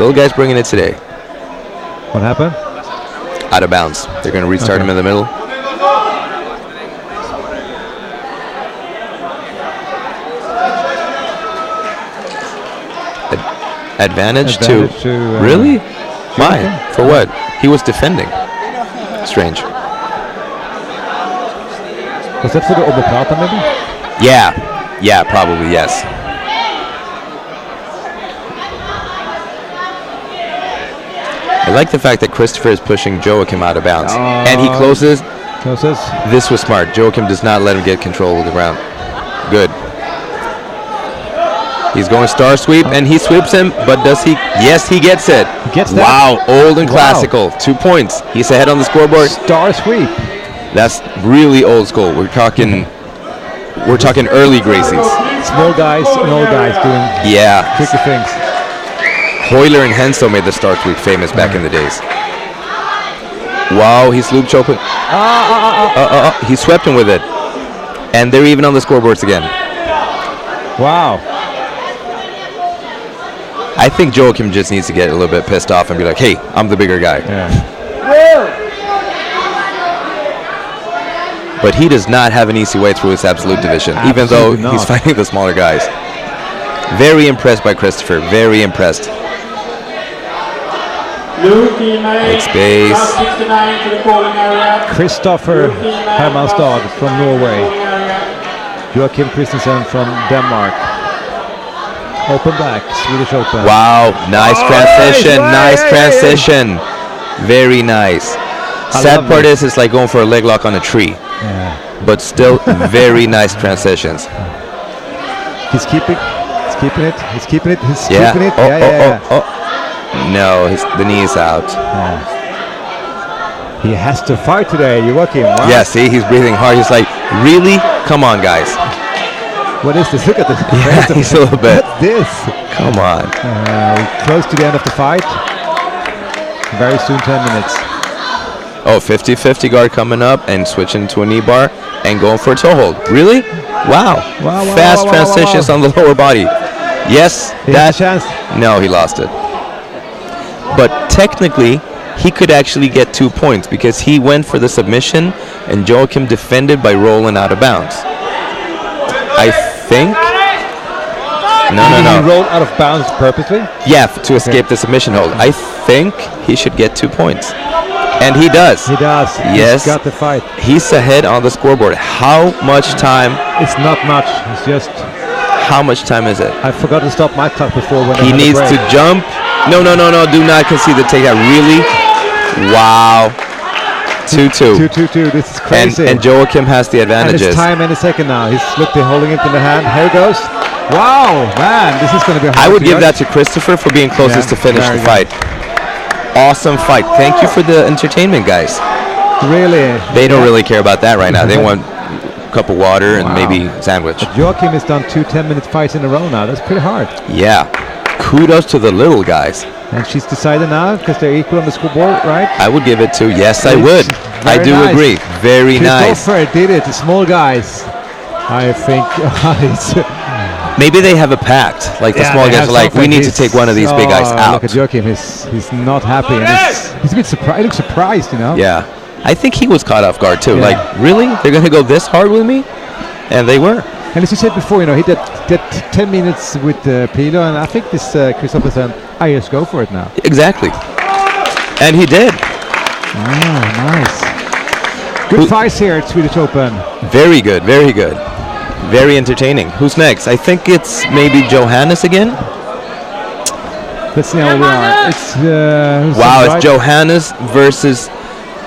Little guy's bringing it today. What happened? Out of bounds. They're going to restart him in the middle. Advantage to really? Why? For what? He was defending. Strange. Was that for the oberplata maybe? Yeah, probably, yes. I like the fact that Christopher is pushing Joachim out of bounds. And he closes. This was smart. Joachim does not let him get control of the ground. Good. He's going star sweep, and he sweeps him, but does he? Yes, he gets it. He gets that? Wow, old and classical. 2 points. He's ahead on the scoreboard. Star sweep. That's really old school. We're talking early Gracies. Small guys and old guys doing tricky things. Hoyler and Hensel made the star sweep famous back in the days. Wow, he's loop choking. He swept him with it. And they're even on the scoreboards again. Wow. I think Joachim just needs to get a little bit pissed off and be like, hey, I'm the bigger guy. But he does not have an easy way through his absolute division, even though he's fighting the smaller guys. Very impressed by Christopher. Very impressed. It's base. Christopher Hermanstad from Norway. Joachim Christensen from Denmark. Open back, Swedish Open. Wow, nice transition, nice transition. Very nice. Sad part is it's like going for a leg lock on a tree. But still very nice transitions. He's keeping it. No, the knee is out. He has to fight today, Joachim. Wow. Yeah, see, he's breathing hard. He's like, really? Come on, guys. What is this? Look at this. Yeah, he's a little bit. What's this? Come on. Close to the end of the fight. Very soon, 10 minutes. Oh, 50-50 guard coming up and switching to a knee bar and going for a toe hold. Really? Wow. Fast transitions on the lower body. Yes, that chance. No, he lost it. But technically, he could actually get 2 points because he went for the submission and Joachim defended by rolling out of bounds. I think. No. He rolled out of bounds purposely? Yeah, to escape the submission hold. I think he should get 2 points. And he does. He does. Yes. He's got the fight. He's ahead on the scoreboard. How much time? It's not much. It's just. How much time is it? I forgot to stop my clock before when he needs to jump. No. Do not concede the takeout. Really? Wow. 2-2. 2-2. This is crazy. And Joachim has the advantages. And it's time any second now. He's holding it in the hand. Here it goes. Wow, man, this is going to be hard. I would give that to Christopher for being closest to finish the fight. Awesome fight. Thank you for the entertainment, guys. Really? They don't really care about that right now. They want a cup of water and maybe a sandwich. But Joachim has done 2 10-minute fights in a row now. That's pretty hard. Yeah. Kudos to the little guys. And she's decided now because they're equal on the scoreboard, right? I would give it to. Yes, I would. I do agree. Very nice. Christopher did it. The small guys. I think maybe they have a pact. Like the small guys are like, we need to take one of these big guys out. Look at Joachim. He's not happy. And he's a bit surprised. He looks surprised, you know? Yeah. I think he was caught off guard too. Like, really? They're going to go this hard with me? And they were. And as you said before, you know, he did 10 minutes with Pilo, and I think this Christopher said, I just go for it now. Exactly. And he did. Nice. Good fights here at Swedish Open. Very good, very good. Very entertaining. Who's next? I think it's maybe Johannes again. Let's see how we are. It's it's Johannes versus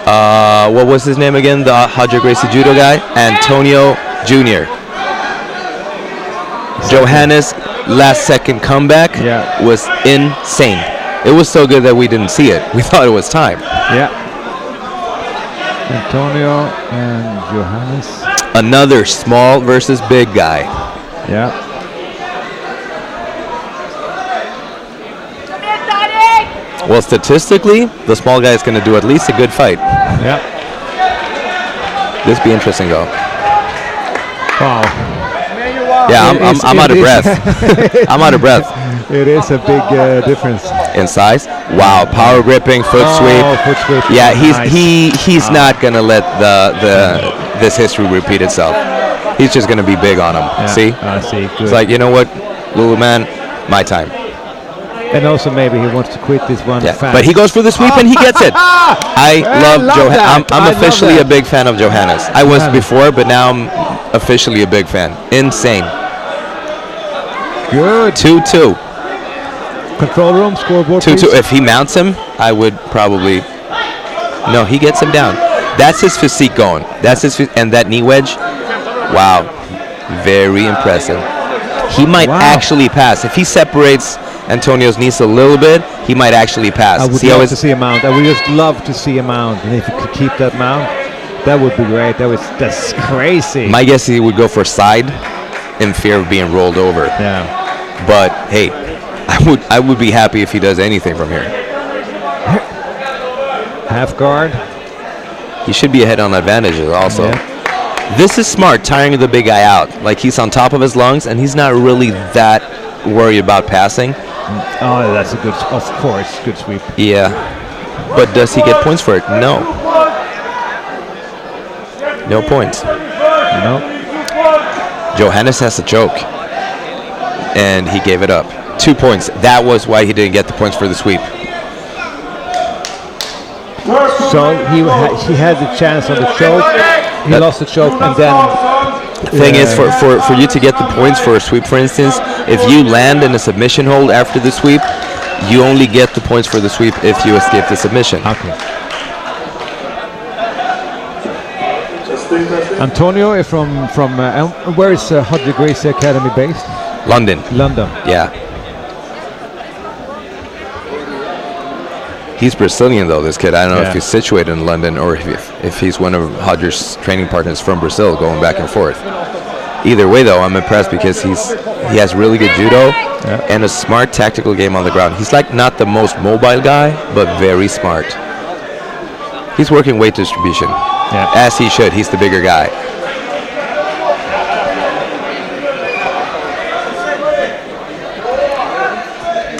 what was his name again? The Haja Gracie judo guy, Antonio Jr. Johannes' last second comeback was insane. It was so good that we didn't see it. We thought it was time. Yeah. Antonio and Johannes. Another small versus big guy. Yeah. Well, statistically, the small guy is going to do at least a good fight. Yeah. This be interesting, though. Wow. Yeah, I'm out of breath. I'm out of breath. It is a big difference in size. Wow, power gripping, foot sweep. Foot sweep. Yeah, Nice. he's not gonna let this history repeat itself. He's just gonna be big on him. Yeah. See? I see. Good. It's like, you know what, Lulu man, my time. And also maybe he wants to quit this one Yeah, fast. but he goes for the sweep and he gets it. I love Johannes. I'm officially a big fan of Johannes. I was before, but now I'm officially a big fan. Insane. Good. 2-2. Control room, scoreboard. 2-2. If he mounts him, I would probably. No, he gets him down. That's his physique going. That's his and that knee wedge. Wow, very impressive. He might actually pass if he separates Antonio's knees a little bit. He might actually pass. I would love to see a mount. I would just love to see a mount, and if you could keep that mount, that would be great. That's crazy. My guess is he would go for side, in fear of being rolled over. Yeah. But hey, I would be happy if he does anything from here. Half guard. He should be ahead on advantages also. Yeah. This is smart, tiring the big guy out. Like he's on top of his lungs, and he's not really that worried about passing. Oh, that's a good, of course, good sweep. Yeah. But does he get points for it? No. No points. No. Johannes has a choke. And he gave it up. 2 points. That was why he didn't get the points for the sweep. So he had the chance on the choke. He lost the choke, and then. The thing is, for you to get the points for a sweep, for instance, if you land in a submission hold after the sweep, you only get the points for the sweep if you escape the submission. Okay. Antonio is from where is Hot Degrees Academy based? London. London. Yeah. He's Brazilian though, this kid. I don't know if he's situated in London or if he's one of Hodger's training partners from Brazil, going back and forth. Either way though, I'm impressed because he has really good judo and a smart tactical game on the ground. He's like not the most mobile guy, but very smart. He's working weight distribution. Yeah. As he should. He's the bigger guy.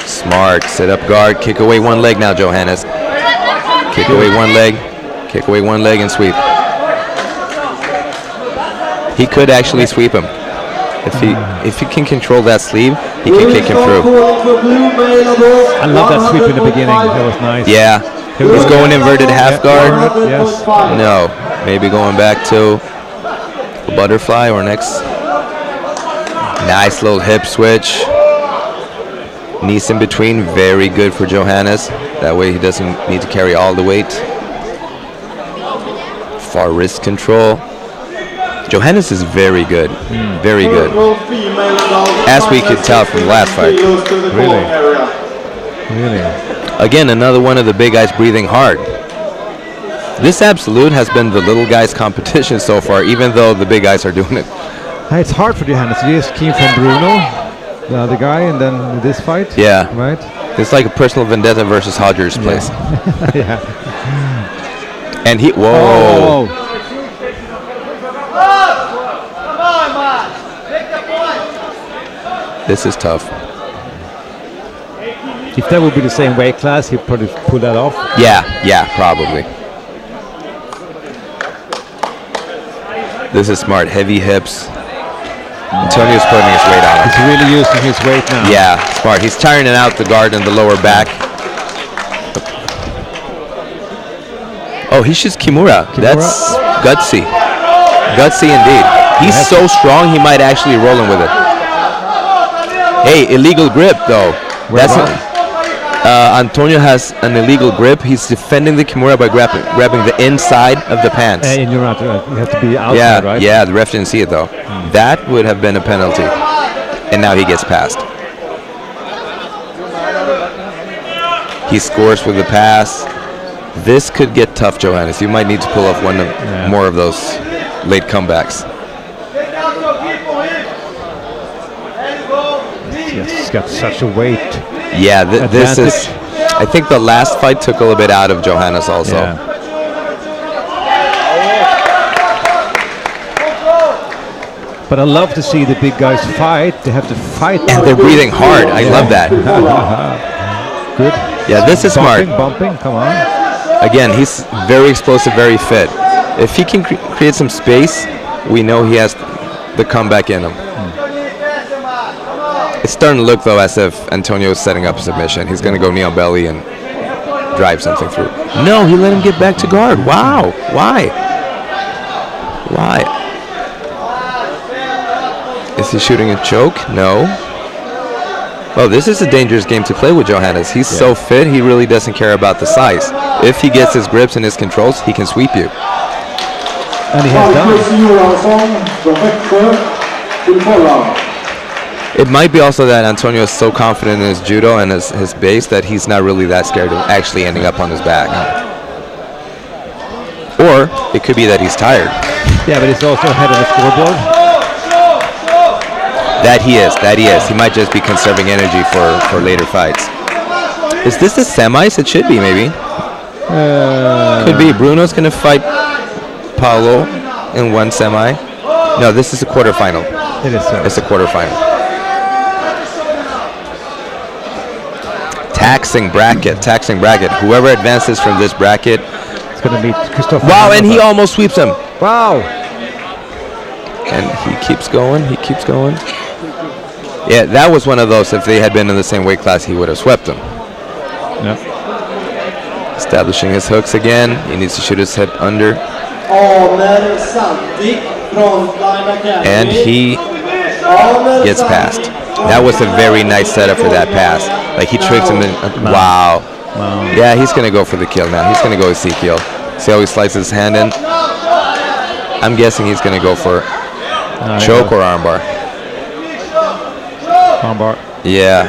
Smart. Sit up guard. Kick away one leg now, Johannes. Kick away one leg. Kick away one leg and sweep. He could actually sweep him. If he can control that sleeve, he can kick him through. I love that sweep in the beginning. That was nice. Yeah. He's going inverted half guard. Yes. No. Maybe going back to a butterfly or next. Nice little hip switch. Knees in between. Very good for Johannes. That way he doesn't need to carry all the weight. Far wrist control. Johannes is very good. Very good. As we could tell from the last fight. Really? Really? Again, another one of the big guys breathing hard. This absolute has been the little guys' competition so far, even though the big guys are doing it. It's hard for Johannes. He just came from Bruno, the other guy, and then this fight. Yeah. Right? It's like a personal vendetta versus Hodger's place. Yeah. And he, whoa. Oh. This is tough. If that would be the same weight class, he'd probably pull that off. Yeah, probably. This is smart. Heavy hips. Antonio's putting his weight on him. He's really using his weight now. Yeah, smart. He's tiring out the guard and the lower back. Oh, he shoots Kimura. That's gutsy. Gutsy indeed. He's so strong, he might actually roll him with it. Hey, illegal grip though. That's Antonio has an illegal grip. He's defending the Kimura by grabbing the inside of the pants. And you're not, you have to be outside, right? Yeah, the ref didn't see it though. That would have been a penalty. And now he gets passed. He scores with the pass. This could get tough, Johannes. You might need to pull off one more of those late comebacks. He's got such a weight. Yeah, this is. I think the last fight took a little bit out of Johannes also. Yeah. But I love to see the big guys fight. They have to fight. And they're breathing hard. I love that. Good. Yeah, this is smart. Bumping, come on. Again, he's very explosive, very fit. If he can create some space, we know he has the comeback in him. It's starting to look, though, as if Antonio is setting up a submission. He's going to go knee on belly and drive something through. No, he let him get back to guard. Wow. Why? Is he shooting a choke? No. Well, this is a dangerous game to play with Johannes. He's so fit, he really doesn't care about the size. If he gets his grips and his controls, he can sweep you. And he has done. It might be also that Antonio is so confident in his judo and his base that he's not really that scared of actually ending up on his back. Or it could be that he's tired. Yeah, but he's also ahead of the scoreboard. That he is. He might just be conserving energy for later fights. Is this the semis? It should be, maybe. Could be. Bruno's going to fight Paulo in one semi. No, this is a quarterfinal. It is so. It's a quarterfinal. Taxing bracket. Whoever advances from this bracket. It's going to meet Christopher. Wow, and he almost sweeps him. Wow. And he keeps going. Yeah, that was one of those. If they had been in the same weight class, he would have swept him. Yep. Establishing his hooks again. He needs to shoot his head under. And he gets past. That was a very nice setup for that pass. Like he tricks him in. Wow. Yeah, he's going to go for the kill now. He's going to go with C-kill. See how he slices his hand in? I'm guessing he's going to go for choke or armbar. Armbar. Yeah.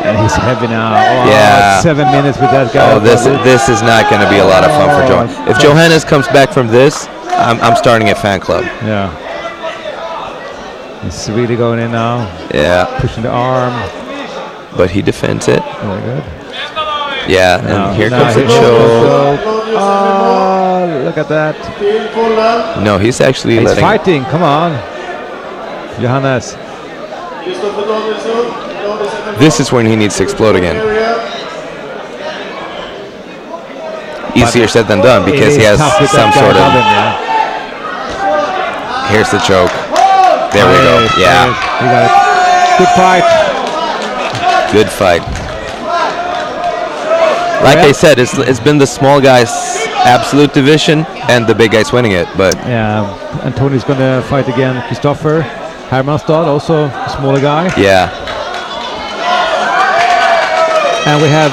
And he's heavy now. Oh, yeah. 7 minutes with that guy. Oh, this is not going to be a lot of fun for Johannes. If Johannes comes back from this, I'm starting a fan club. Yeah. He's really going in now. Yeah. Pushing the arm. But he defends it. Very good. Yeah, and here comes the choke. Oh, look at that. No, he's actually He's fighting. Come on. Johannes. This is when he needs to explode again. Easier said than done because he has some sort of... Here's the choke. There we go. Yeah. You got it. Good fight. Good fight. Like I said, it's been the small guys' absolute division and the big guys winning it. But yeah, Antonio's going to fight again. Christopher Hermanstad, also a smaller guy. Yeah. And we have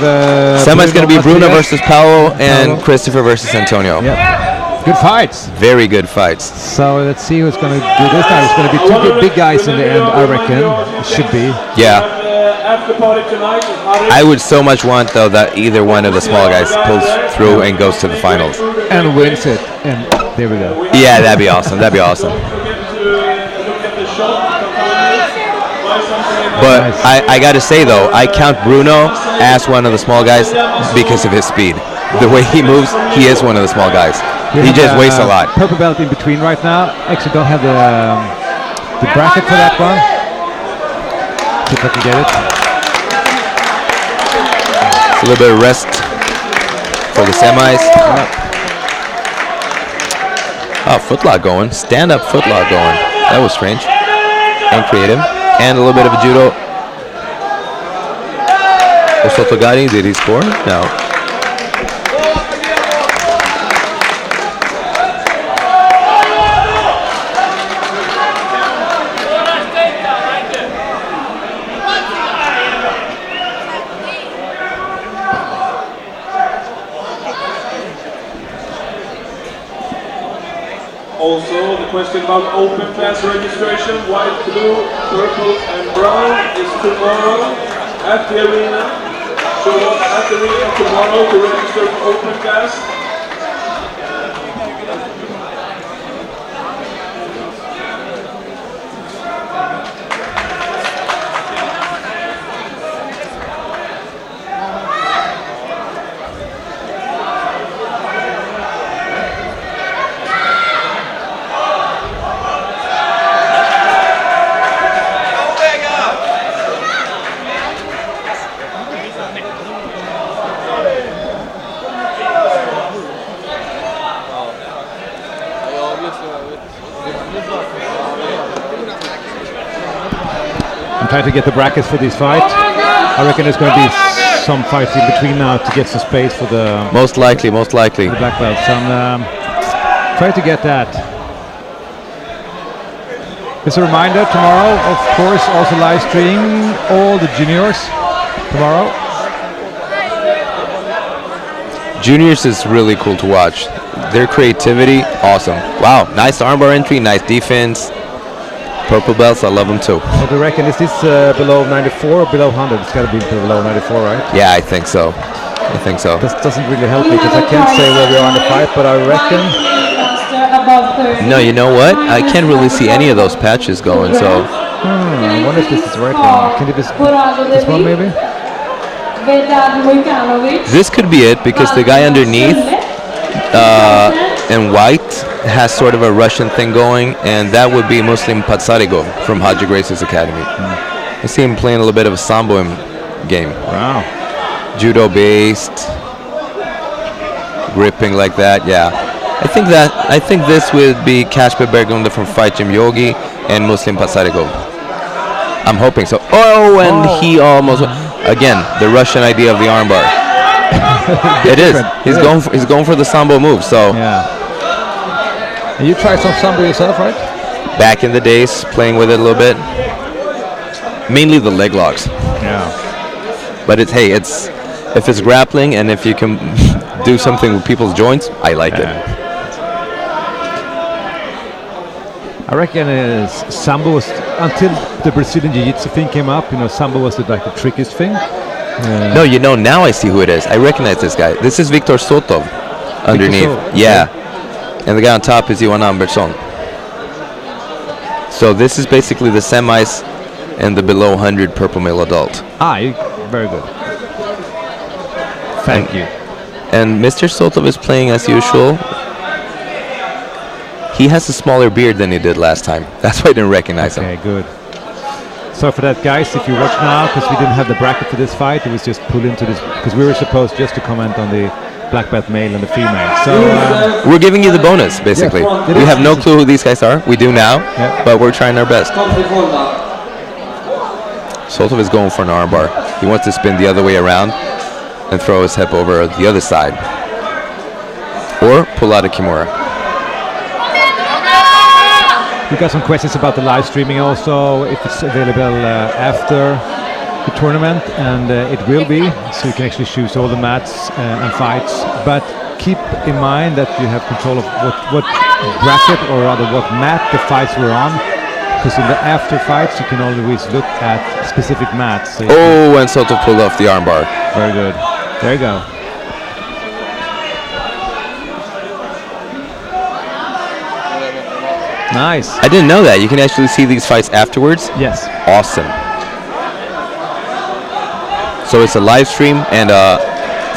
semi's going to be Bruno versus Paolo and Christopher versus Antonio. Yeah. Good fights. Very good fights. So let's see who's going to do this time. It's going to be two big guys in the end, I reckon. It should be. Yeah. I would so much want, though, that either one of the small guys pulls through and goes to the finals. And wins it. And there we go. Yeah, that'd be awesome. That'd be awesome. But I got to say, though, I count Bruno as one of the small guys because of his speed. The way he moves, he is one of the small guys. He just wastes a lot. Purple belt in between right now. Actually, don't have the bracket for that one. See if I can get it. A little bit of rest for the semis. Oh, footlock going. Stand-up footlock going. That was strange. And creative. And a little bit of a judo. Osotogari, did he score? No. Also, the question about open class registration, white, blue, purple, and brown is tomorrow at the arena. Show up at the arena tomorrow to register for open class. try to get the brackets for this fight. I reckon there's going to be some fights in between now to get some space for the most likely the black belts. And try to get that. Just a reminder, tomorrow, of course, also live stream all the juniors tomorrow. Juniors is really cool to watch. Their creativity, awesome. Wow, nice armbar entry, nice defense. Purple belts, I love them too. What do you reckon? Is this below 94 or below 100? It's got to be below 94, right? Yeah, I think so. I think so. This doesn't really help me because I can't say where we are in the fight, but I reckon... No, you know what? I can't really see any of those patches going, so... I wonder if this is the right one. Can it be this one, maybe? This could be it, because the guy underneath in white has sort of a Russian thing going, and that would be Muslim Patsarigo from Haji Grace's Academy. I see him playing a little bit of a sambo game. Wow. Judo based, gripping like that, yeah. I think this would be Kasper Bergunda from Fight Gym Yogi and Muslim Patsarigo. I'm hoping so. Oh, and he almost again the Russian idea of the armbar. It is. He's going for the sambo move. So yeah. And you tried some sambo yourself, right? Back in the days, playing with it a little bit. Mainly the leg locks. Yeah. But it's if it's grappling and if you can do something with people's joints, I like it. I reckon sambo was, until the Brazilian Jiu-Jitsu thing came up, sambo was the trickiest thing. No, now I see who it is. I recognize this guy. This is Victor Sotov underneath. Yeah. And the guy on top is Johan Ambertsson. So this is basically the semis and the below 100 purple male adult. Very good. Thank you. And Mr. Sotov is playing as usual. He has a smaller beard than he did last time. That's why I didn't recognize him. Okay, good. Sorry for that, guys. If you watch now, because we didn't have the bracket for this fight, it was just pulled into this because we were supposed just to comment on the black belt male and the female. So we're giving you the bonus, basically. Yeah, we have no clue who these guys are. We do now, but we're trying our best. Sotov is going for an armbar. He wants to spin the other way around and throw his hip over the other side, or pull out a kimura. We got some questions about the live streaming also, if it's available after the tournament, and it will be, so you can actually choose all the mats and fights, but keep in mind that you have control of what bracket, or rather what mat the fights were on, because in the after fights you can always look at specific mats. So and Sotov pulled off the armbar. Very good. There you go. Nice. I didn't know that. You can actually see these fights afterwards? Yes. Awesome. So it's a live stream and a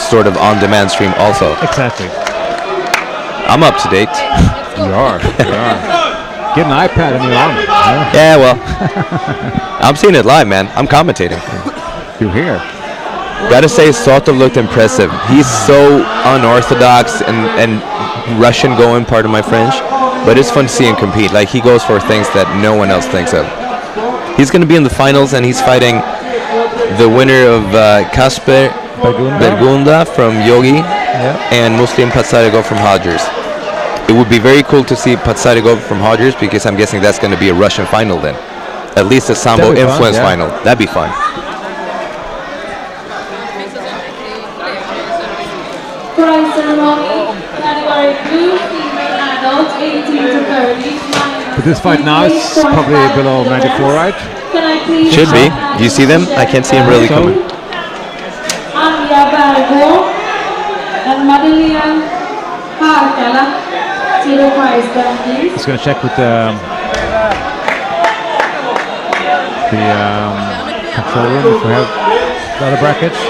sort of on-demand stream also. Exactly. I'm up to date. You are. Get an iPad and you're on. Yeah, well. I'm seeing it live, man. I'm commentating. You're here. Gotta say, Sotov looked impressive. He's so unorthodox and Russian going, pardon my French. But it's fun to see him compete. Like, he goes for things that no one else thinks of. He's going to be in the finals, and he's fighting the winner of Kasper Bergunda from Yogi and Muslim Patsarigo from Hodgers. It would be very cool to see Patsarigo from Hodgers, because I'm guessing that's going to be a Russian final then. At least a Sambo influence final. That'd be fun. Prize ceremony, category blue, female adult, 18 to 30. But this fight now is probably below 94, right? Should be. Do you see them? I can't see them really coming. Anja Bergo and Madeleine Harkala to the prize stand, please. Just going to check with the control room if we have the other brackets.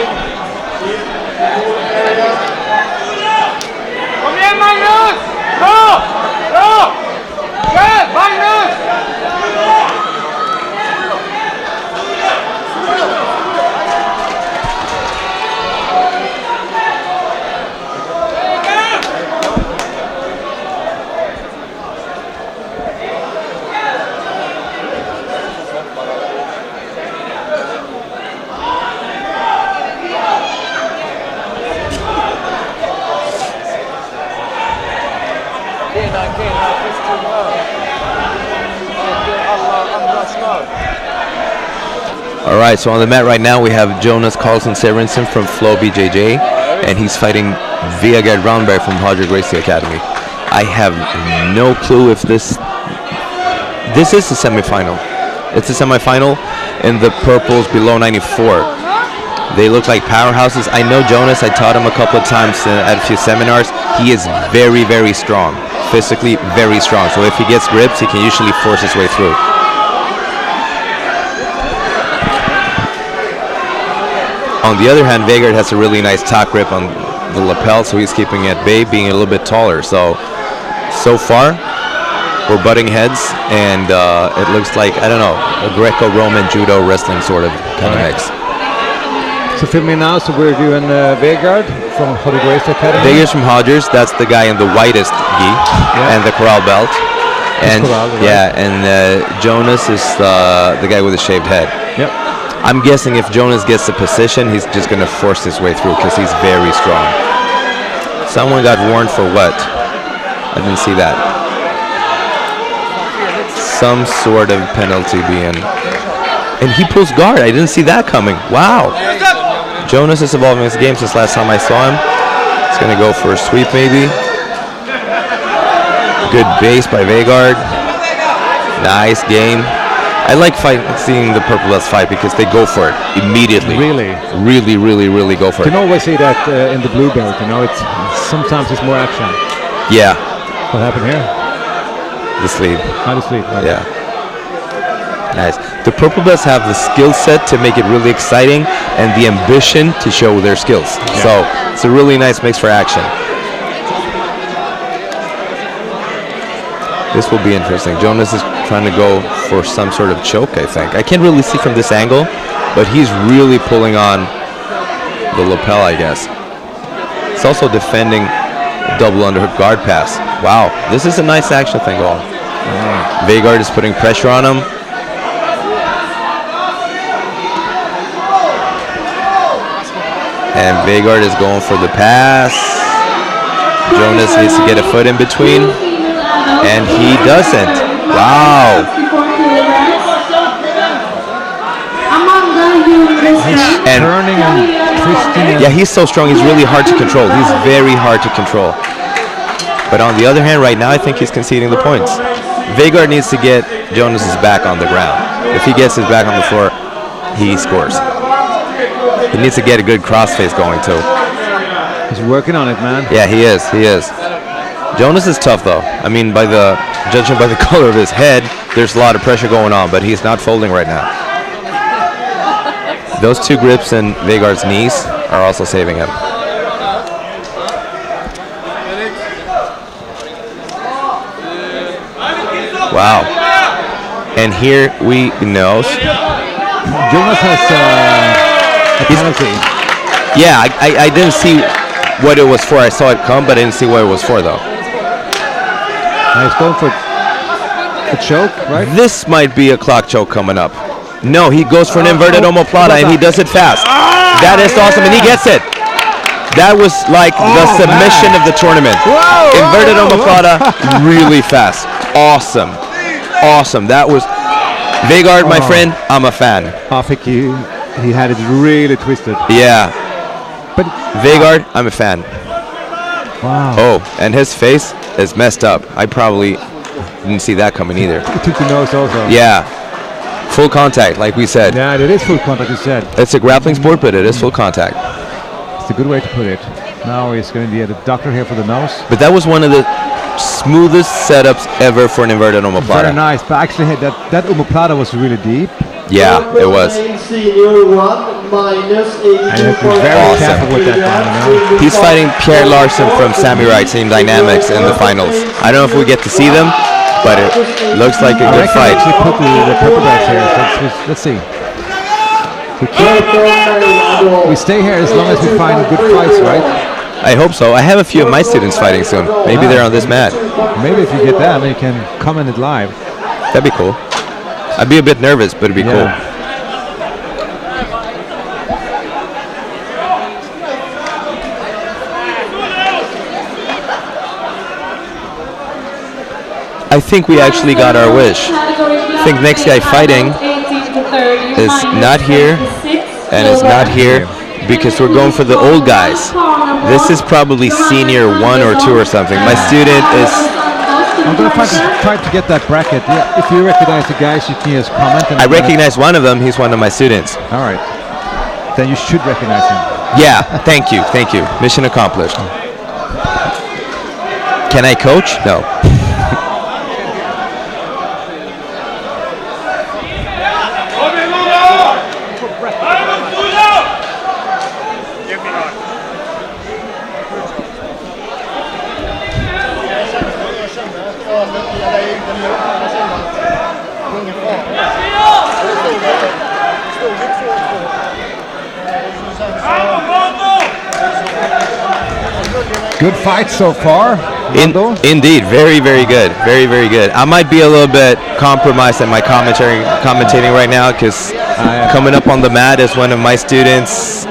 All right, so on the mat right now we have Jonas Karlsson Severinsen from Swopbjj, and he's fighting Vegard Brownberg from Hodger Gracie Academy. I have no clue if this is a semifinal. It's a semifinal in the purples below 94. They look like powerhouses. I know Jonas. I taught him a couple of times at a few seminars. He is very, very strong, physically very strong. So if he gets grips, he can usually force his way through. On the other hand, Vegard has a really nice top grip on the lapel, so he's keeping it at bay, being a little bit taller. So far, we're butting heads, and it looks like, I don't know, a Greco-Roman judo wrestling sort of kind of mix. So film me now, so we're doing Vegard from Hodger Gracie Academy. Vegard's from Hodgers, that's the guy in the whitest gi and the corral belt. And corral, right. yeah, and Jonas is the guy with the shaved head. Yep. I'm guessing if Jonas gets the position, he's just going to force his way through because he's very strong. Someone got warned for what? I didn't see that. Some sort of penalty being... And he pulls guard. I didn't see that coming. Wow. Jonas is evolving his game since last time I saw him. He's going to go for a sweep maybe. Good base by Vegard. Nice game. I like seeing the purple belts fight because they go for it immediately. Really? Really go for it. You can always see that in the blue belt, you know, sometimes it's more action. Yeah. What happened here? The sleeve. The sleeve, right. Yeah. Nice. The purple belts have the skill set to make it really exciting and the ambition to show their skills. Yeah. So it's a really nice mix for action. This will be interesting. Jonas is trying to go for some sort of choke, I think. I can't really see from this angle, but he's really pulling on the lapel, I guess. He's also defending double underhook guard pass. Wow, this is a nice action thing going. Vegard is putting pressure on him. And Vegard is going for the pass. Jonas needs to get a foot in between. And he doesn't. Wow. And turning and twisting. Yeah, he's so strong. He's really hard to control. He's very hard to control. But on the other hand, right now, I think he's conceding the points. Vegard needs to get Jonas's back on the ground. If he gets his back on the floor, he scores. He needs to get a good crossface going too. He's working on it, man. Yeah, he is. He is. Jonas is tough though. I mean, judging by the color of his head, there's a lot of pressure going on, but he's not folding right now. Those two grips in Vegard's knees are also saving him. Wow. And here we know Jonas has a penalty. Yeah, I didn't see what it was for. I saw it come, but I didn't see what it was for though. He's going for a choke, right? This might be a clock choke coming up. No, he goes for an inverted omoplata, and he does it fast. That is awesome, and he gets it. That was like the submission of the tournament. Inverted omoplata, really fast. Awesome. Awesome. That was... Vegard, my friend, I'm a fan. I think he had it really twisted. Yeah. But Vegard, I'm a fan. Wow. Oh, and his face is messed up. I probably didn't see that coming either. He took the nose also. Yeah. Full contact, like we said. Yeah, it is full contact, you said. It's a grappling sport, but it is full contact. It's a good way to put it. Now he's going to be at the doctor here for the nose. But that was one of the smoothest setups ever for an inverted omoplata. Very nice, but actually that omoplata was really deep. Yeah, it was. And you have to be very careful with that one, you know? He's fighting Pierre Larson from Samurai Team Dynamics in the finals. I don't know if we get to see them, but it looks like a good fight. I put the purple belts here. So let's see. We stay here as long as we find good fights, right? I hope so. I have a few of my students fighting soon. Maybe they're on this mat. Maybe if you get them, you can comment it live. That'd be cool. I'd be a bit nervous, but it'd be cool. I think we actually got our wish. I think next guy fighting is not here and is not here because we're going for the old guys. This is probably senior 1 or 2 or something. My student is... I'm going to try to get that bracket. Yeah, if you recognize the guys, you can just comment. I recognize one of them. He's one of my students. All right. Then you should recognize him. Yeah, thank you. Mission accomplished. Can I coach? No. Good fight so far. Indeed, very, very good. Very, very good. I might be a little bit compromised in my commentating right now because coming up on the mat is one of my students.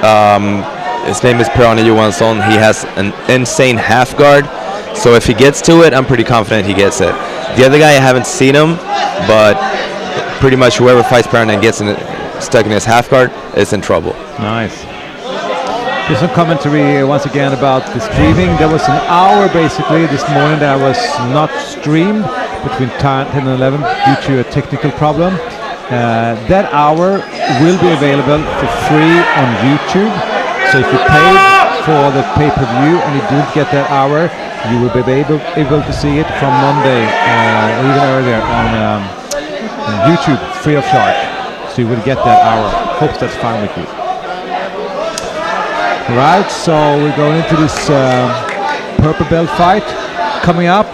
His name is Per-Arne Johansson. He has an insane half guard. So if he gets to it, I'm pretty confident he gets it. The other guy, I haven't seen him, but pretty much whoever fights Per-Arne and gets stuck in his half guard is in trouble. Nice. There's some commentary once again about the streaming. There was an hour basically this morning that was not streamed between 10 and 11 due to a technical problem. That hour will be available for free on YouTube. So if you paid for the pay-per-view and you didn't get that hour, you will be able to see it from Monday or even earlier on YouTube free of charge. So you will get that hour. Hope that's fine with you. Right, so we're going into this purple belt fight. Coming up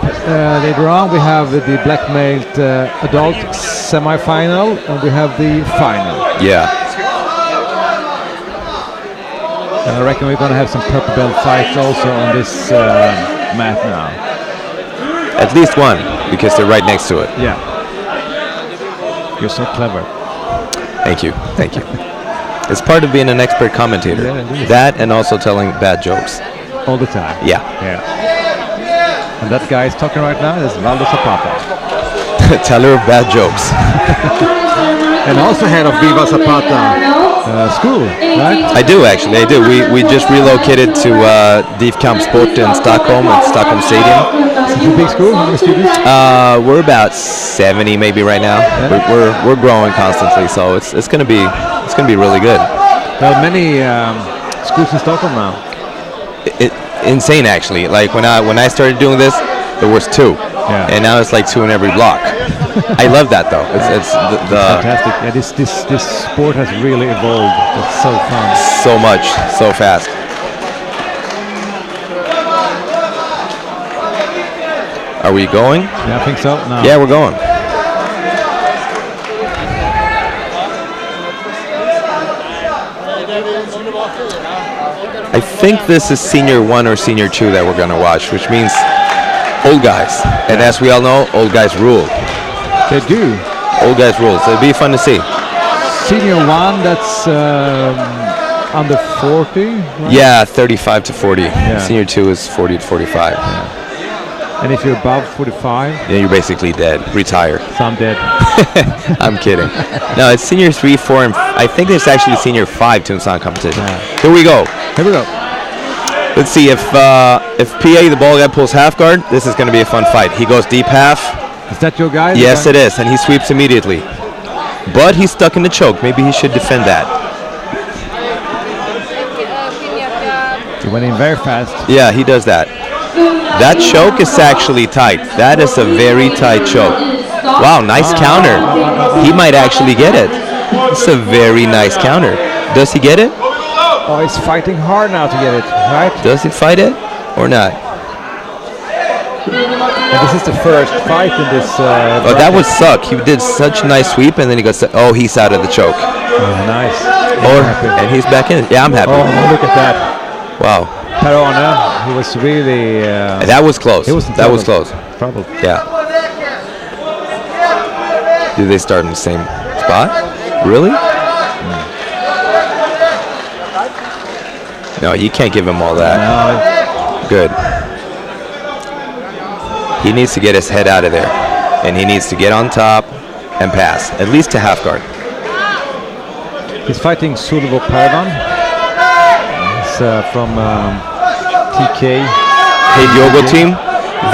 later on, we have the black belt adult semi-final, and we have the final. Yeah. And I reckon we're going to have some purple belt fights also on this mat now. At least one, because they're right next to it. Yeah. You're so clever. Thank you. It's part of being an expert commentator. Yeah, that and also telling bad jokes. All the time. Yeah. And that guy is talking right now is Valdo Zapata. Teller of bad jokes. And also head of Viva Zapata school, right? I do. We just relocated to DIF Camp Sport in Stockholm at Stockholm Stadium. Is it a big school? How many students? We're about 70 maybe right now. Yeah. We're growing constantly, so it's gonna be really good. There are many schools in Stockholm now. Insane actually. Like when I started doing this, there was 2. Yeah. And now it's like 2 in every block. I love that though. It's fantastic. Yeah, this sport has really evolved. It's so fun. So much, so fast. Are we going? Yeah, I think so. No. Yeah, we're going. I think this is senior 1 or senior 2 that we're going to watch, which means old guys. And as we all know, old guys rule. They do. Old guys rule. So it'd be fun to see. Senior 1, that's under 40? Right? Yeah, 35 to 40. Yeah. Senior 2 is 40 to 45. Yeah. And if you're above 45? Yeah, you're basically dead. Retire. So I'm dead. I'm kidding. No, it's senior 3, 4, and I think there's actually senior 5 Tombstone competition. Yeah. Here we go. Let's see if PA, the ball guy, pulls half guard. This is going to be a fun fight. He goes deep half. Is that your guy? Yes, it is, and he sweeps immediately. But he's stuck in the choke. Maybe he should defend that. He went in very fast. Yeah, he does that. That choke is actually tight. That is a very tight choke. Wow, nice counter. He might actually get it. It's a very nice counter. Does he get it? Oh, he's fighting hard now to get it, right? Does he fight it or not? And this is the first fight in this. Oh, that would suck. He did such a nice sweep, and then he goes, oh, he's out of the choke. Oh, nice. And he's back in. Yeah, I'm happy. Oh, look at that. Wow. Per-Arne, he was really... that was close. That was close. Trouble. Yeah. Do they start in the same spot? Really? No, you can't give him all that. No. Good. He needs to get his head out of there. And he needs to get on top and pass. At least to half guard. He's fighting Sulvo Paravan. He's from TK. Hey Diogo team.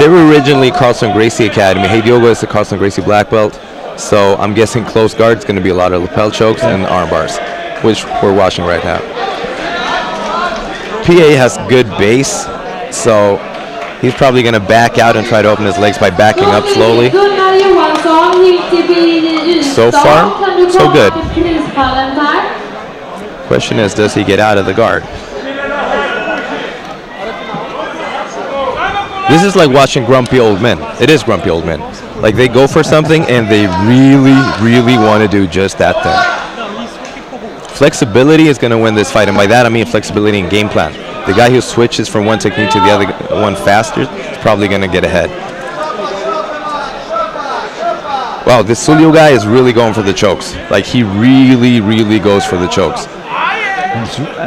They were originally Carlson Gracie Academy. Hey Diogo is the Carlson Gracie black belt. So I'm guessing close guard is going to be a lot of lapel chokes and arm bars, which we're watching right now. PA has good base, so he's probably going to back out and try to open his legs by backing up slowly. So far, so good. Question is, does he get out of the guard? This is like watching grumpy old men. It is grumpy old men. Like they go for something and they really, really want to do just that thing. Flexibility is going to win this fight, and by that I mean flexibility in game plan. The guy who switches from one technique to the other one faster is probably going to get ahead. Wow, this Sulio guy is really going for the chokes. Like he really, really goes for the chokes.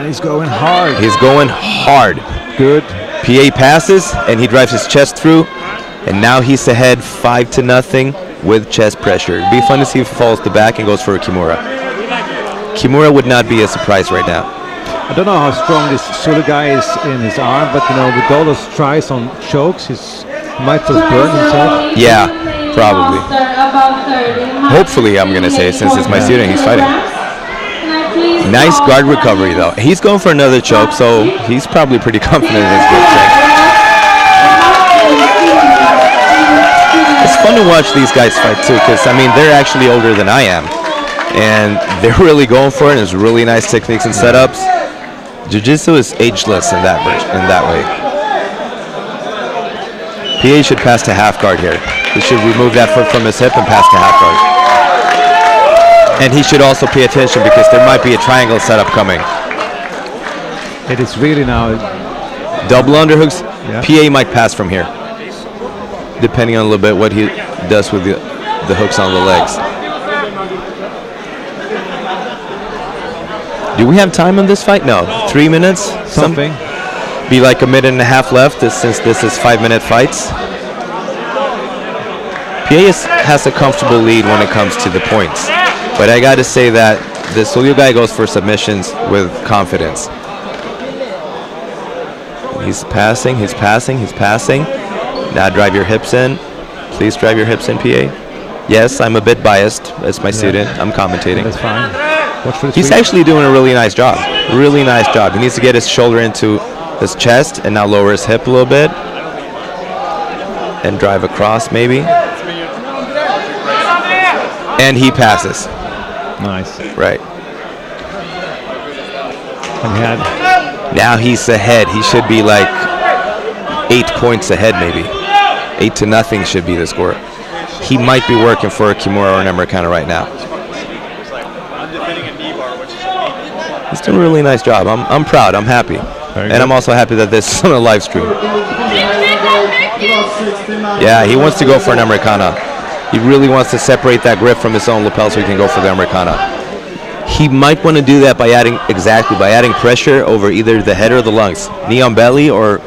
He's going hard. He's going hard. Good. PA passes and he drives his chest through, and now he's ahead 5-0 with chest pressure. It'd be fun to see if he falls to back and goes for a Kimura. Kimura would not be a surprise right now. I don't know how strong this Sulio guy is in his arm, but you know, with all those tries on chokes, he might just burn himself. Yeah, probably. Hopefully, I'm gonna say, since it's my student, he's fighting. Nice guard recovery though. He's going for another choke, so he's probably pretty confident in his grip check. It's fun to watch these guys fight too, because I mean they're actually older than I am, and they're really going for it. There's really nice techniques and setups. Jiu-Jitsu is ageless in that way. PA should pass to half guard here. He should remove that foot from his hip and pass to half guard. And he should also pay attention because there might be a triangle setup coming. It is really now. Double underhooks. Yeah. PA might pass from here, depending on a little bit what he does with the hooks on the legs. Do we have time on this fight? No. 3 minutes? Something. Be like a minute and a half left since this is 5-minute fights. PA has a comfortable lead when it comes to the points. But I got to say that the Sulio guy goes for submissions with confidence. He's passing, he's passing, he's passing. Now drive your hips in. Please drive your hips in, PA. Yes, I'm a bit biased as my student. I'm commentating. That's fine. Watch for the He's sweep. actually doing a really nice job. Really nice job. He needs to get his shoulder into his chest and now lower his hip a little bit. And drive across maybe. And he passes. Nice. Right. And now he's ahead. He should be like 8 points ahead maybe. 8-0 should be the score. He might be working for a Kimura or an Americana right now. He's doing a really nice job. I'm proud. I'm happy. And I'm also happy that this is on a live stream. Yeah, he wants to go for an Americana. He really wants to separate that grip from his own lapel so he can go for the Americana. He might want to do that by adding pressure over either the head or the lungs. Knee on belly or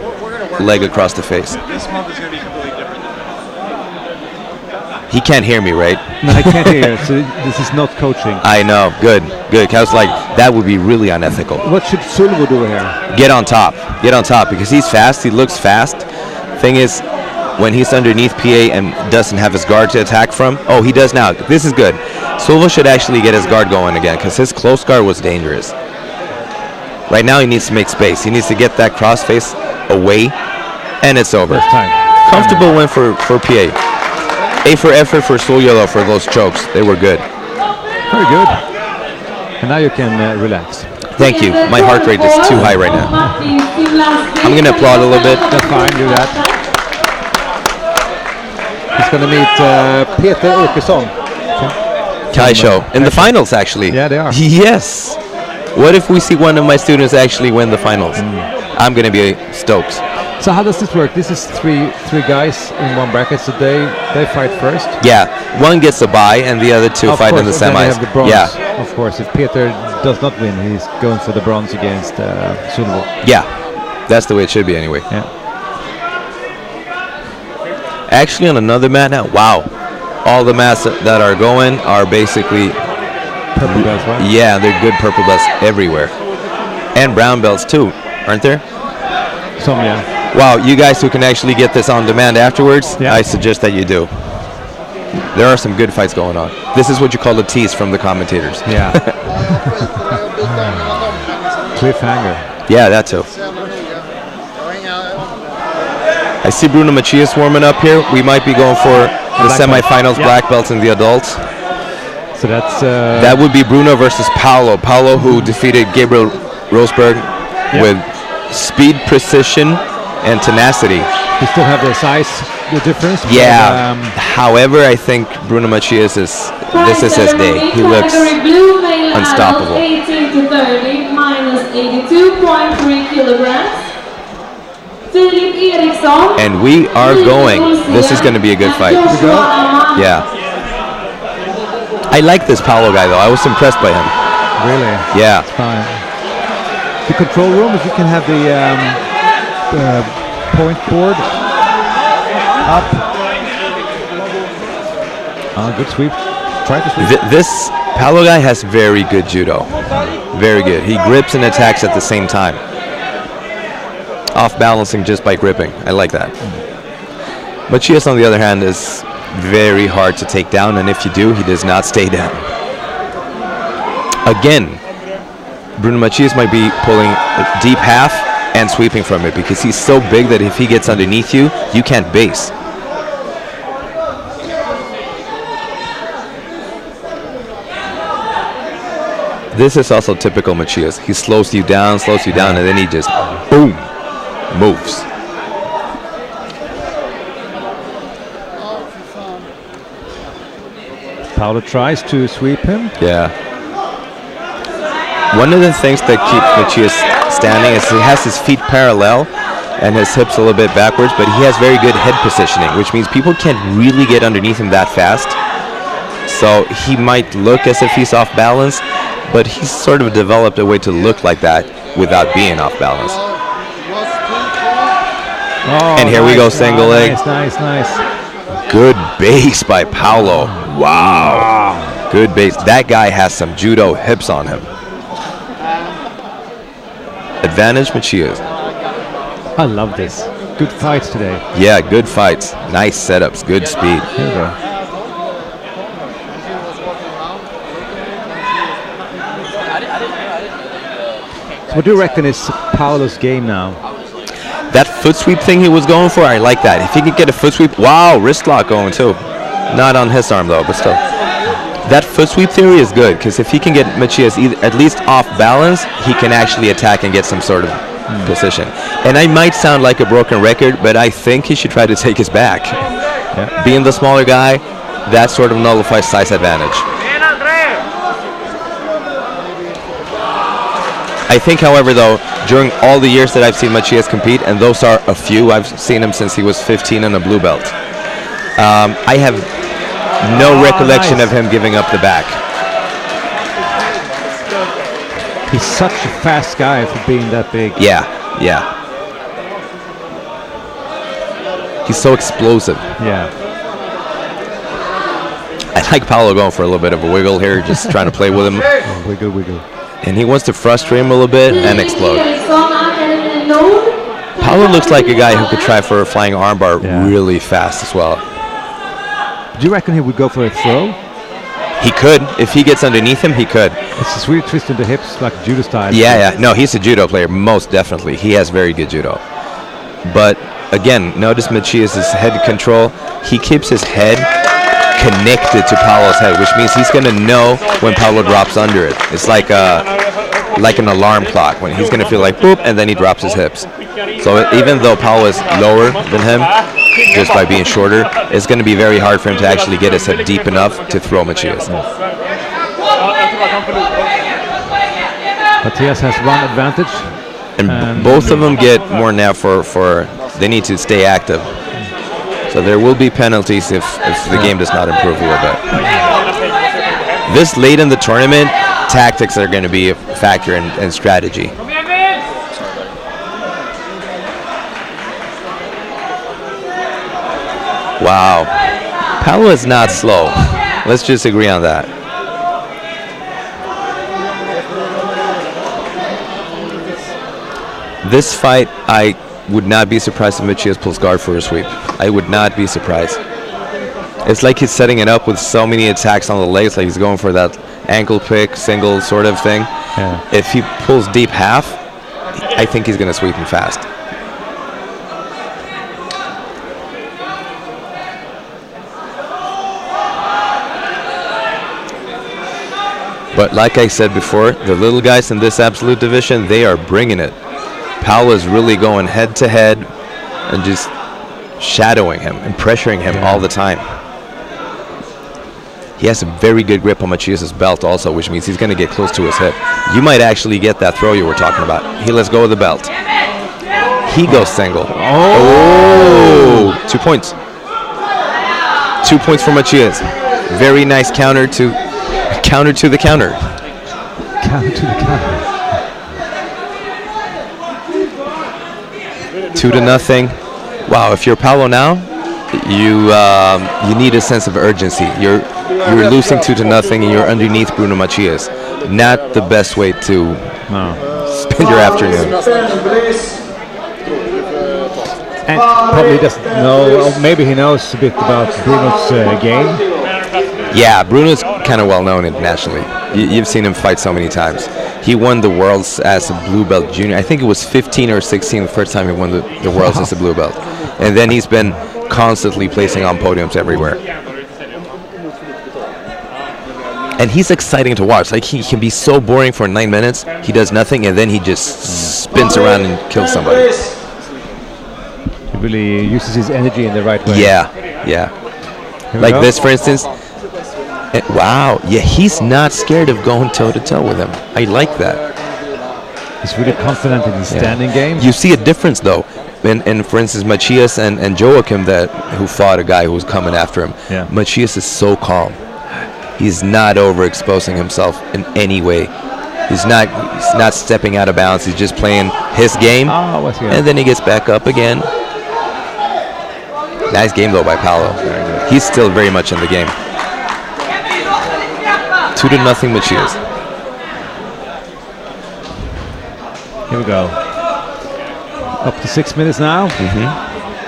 leg across the face. This month is going to be completely different. He can't hear me, right? No, I can't hear. So this is not coaching. I know. Good. I was like, that would be really unethical. What should Sulvo do here? Get on top. Get on top because he's fast. He looks fast. Thing is, when he's underneath PA and doesn't have his guard to attack from. Oh, he does now. This is good. Sulvo should actually get his guard going again because his close guard was dangerous. Right now he needs to make space. He needs to get that cross face away, and it's over. Comfortable win for PA. A for effort for Sulio for those chokes. They were good. Very good. And now you can relax. Thank you. My heart rate is too high right now. I'm going to applaud a little bit. That's fine. Do that. He's going to meet Peter Åkesson. Kaisho. In the finals, actually. Yeah, they are. Yes. What if we see one of my students actually win the finals? I'm going to be stoked. So how does this work? This is three guys in one bracket, so they fight first? Yeah. One gets a bye, and the other two fight in the then semis. they have the bronze. Yeah. Of course, if Peter does not win, he's going for the bronze against Sulvo. Yeah. That's the way it should be anyway. Yeah. Actually, on another mat now, wow. All the mats that are going are basically Purple belts, right? Yeah, they're good purple belts everywhere. And brown belts too, aren't there? Some, yeah. Wow, you guys who can actually get this on demand afterwards, Yeah. I suggest that you do. There are some good fights going on. This is what you call a tease from the commentators. Yeah. Cliffhanger. Yeah, that too. I see Bruno Macias warming up here. We might be going for the Black semifinals, belt. Yeah. black belts, and the adults. So that's That would be Bruno versus Paulo. Paulo, who defeated Gabriel Rosberg with speed, precision, and tenacity. you still have the size, the difference. but, Yeah. However, I think Bruno Macias is. This is his day. He looks unstoppable. 18 to 30 minus 82.3 kilograms. Philip Eriksson. And we are going. This is going to be a good fight. Yeah. I like this Paulo guy though. I was impressed by him. Really? Yeah. Fine. The control room, if you can have the point board up. Good sweep. Try to sweep. This Paulo guy has very good judo. Very good. He grips and attacks at the same time. Off balancing just by gripping. I like that. Macias, on the other hand, is very hard to take down, and if you do, he does not stay down. Again, Bruno Macias might be pulling a deep half and sweeping from it because he's so big that if he gets underneath you, you can't base. This is also typical Macias. He slows you down, and then he just, boom, moves. Paulo tries to sweep him. Yeah. One of the things that keeps Macias standing is he has his feet parallel and his hips a little bit backwards, but he has very good head positioning, which means people can't really get underneath him that fast. So he might look as if he's off balance, but he's sort of developed a way to look like that without being off balance. Oh, And here we go, single leg. Nice. Good base by Paulo. Wow. Good base. That guy has some judo hips on him. Advantage Macias. I love this. Good fights today. Yeah, good fights. Nice setups. Good speed. Here we go. So what do you reckon is Paulo's game now? That foot sweep thing he was going for, I like that. If he could get a foot sweep, wow, wrist lock going too. Not on his arm though, but still. That foot sweep theory is good because if he can get Macias at least off balance, he can actually attack and get some sort of position. And I might sound like a broken record, but I think he should try to take his back. Yeah. Being the smaller guy, that sort of nullifies size advantage. I think, however, though, during all the years that I've seen Macias compete, and those are a few, I've seen him since he was 15 and a blue belt. I have no recollection of him giving up the back. He's such a fast guy for being that big. Yeah. He's so explosive. Yeah. I like Paulo going for a little bit of a wiggle here, just trying to play with him. Oh, wiggle. And he wants to frustrate him a little bit and explode. Paulo looks like a guy who could try for a flying armbar really fast as well. Do you reckon he would go for a throw? He could. If he gets underneath him, he could. It's a weird twist in the hips, like judo style. Yeah. No, he's a judo player, most definitely. He has very good judo. But, again, notice Macias' head control. He keeps his head connected to Paulo's head, which means he's going to know when Paulo drops under it. It's like an alarm clock when he's going to feel like boop, and then he drops his hips. So even though Paulo is lower than him, just by being shorter, it's going to be very hard for him to actually get his head deep enough to throw Macias. Matthias has one advantage. And both of them get more now for they need to stay active. So there will be penalties if the game does not improve a little bit. This late in the tournament, tactics are going to be a factor in strategy. Wow. Paulo is not slow. Let's just agree on that. This fight, I would not be surprised if Machias pulls guard for a sweep. I would not be surprised. It's like he's setting it up with so many attacks on the legs, like he's going for that ankle pick, single sort of thing. Yeah. If he pulls deep half, I think he's going to sweep him fast. But like I said before, the little guys in this absolute division, they are bringing it. Paolo is really going head to head and just shadowing him and pressuring him all the time. He has a very good grip on Machias' belt also, which means he's going to get close to his hip. You might actually get that throw you were talking about. He lets go of the belt. He goes single. Oh! 2 points. 2 points for Machias. Very nice counter to the counter. Counter to the counter. 2-0. Wow, if you're Paolo now, you need a sense of urgency. You're losing 2-0 and you're underneath Bruno Machias. Not the best way to spend your afternoon. And probably doesn't know, or maybe he knows a bit about Bruno's game. Yeah, Bruno's kind of well known internationally. You've seen him fight so many times. He won the Worlds as a blue belt junior. I think it was 15 or 16 the first time he won the Worlds as a blue belt. And then he's been constantly placing on podiums everywhere. And he's exciting to watch. Like, he can be so boring for 9 minutes. He does nothing, and then he just spins around and kills somebody. He really uses his energy in the right way. Yeah. Like this, for instance. Wow. Yeah, he's not scared of going toe-to-toe with him. I like that. He's really confident in his standing game. You see a difference, though. And for instance, Machias and Joachim, who fought a guy who was coming after him. Yeah. Machias is so calm. He's not overexposing himself in any way. He's not stepping out of bounds. He's just playing his game, and then he gets back up again. Nice game, though, by Paolo. He's still very much in the game. 2-0 Machias. Here we go. Up to 6 minutes now.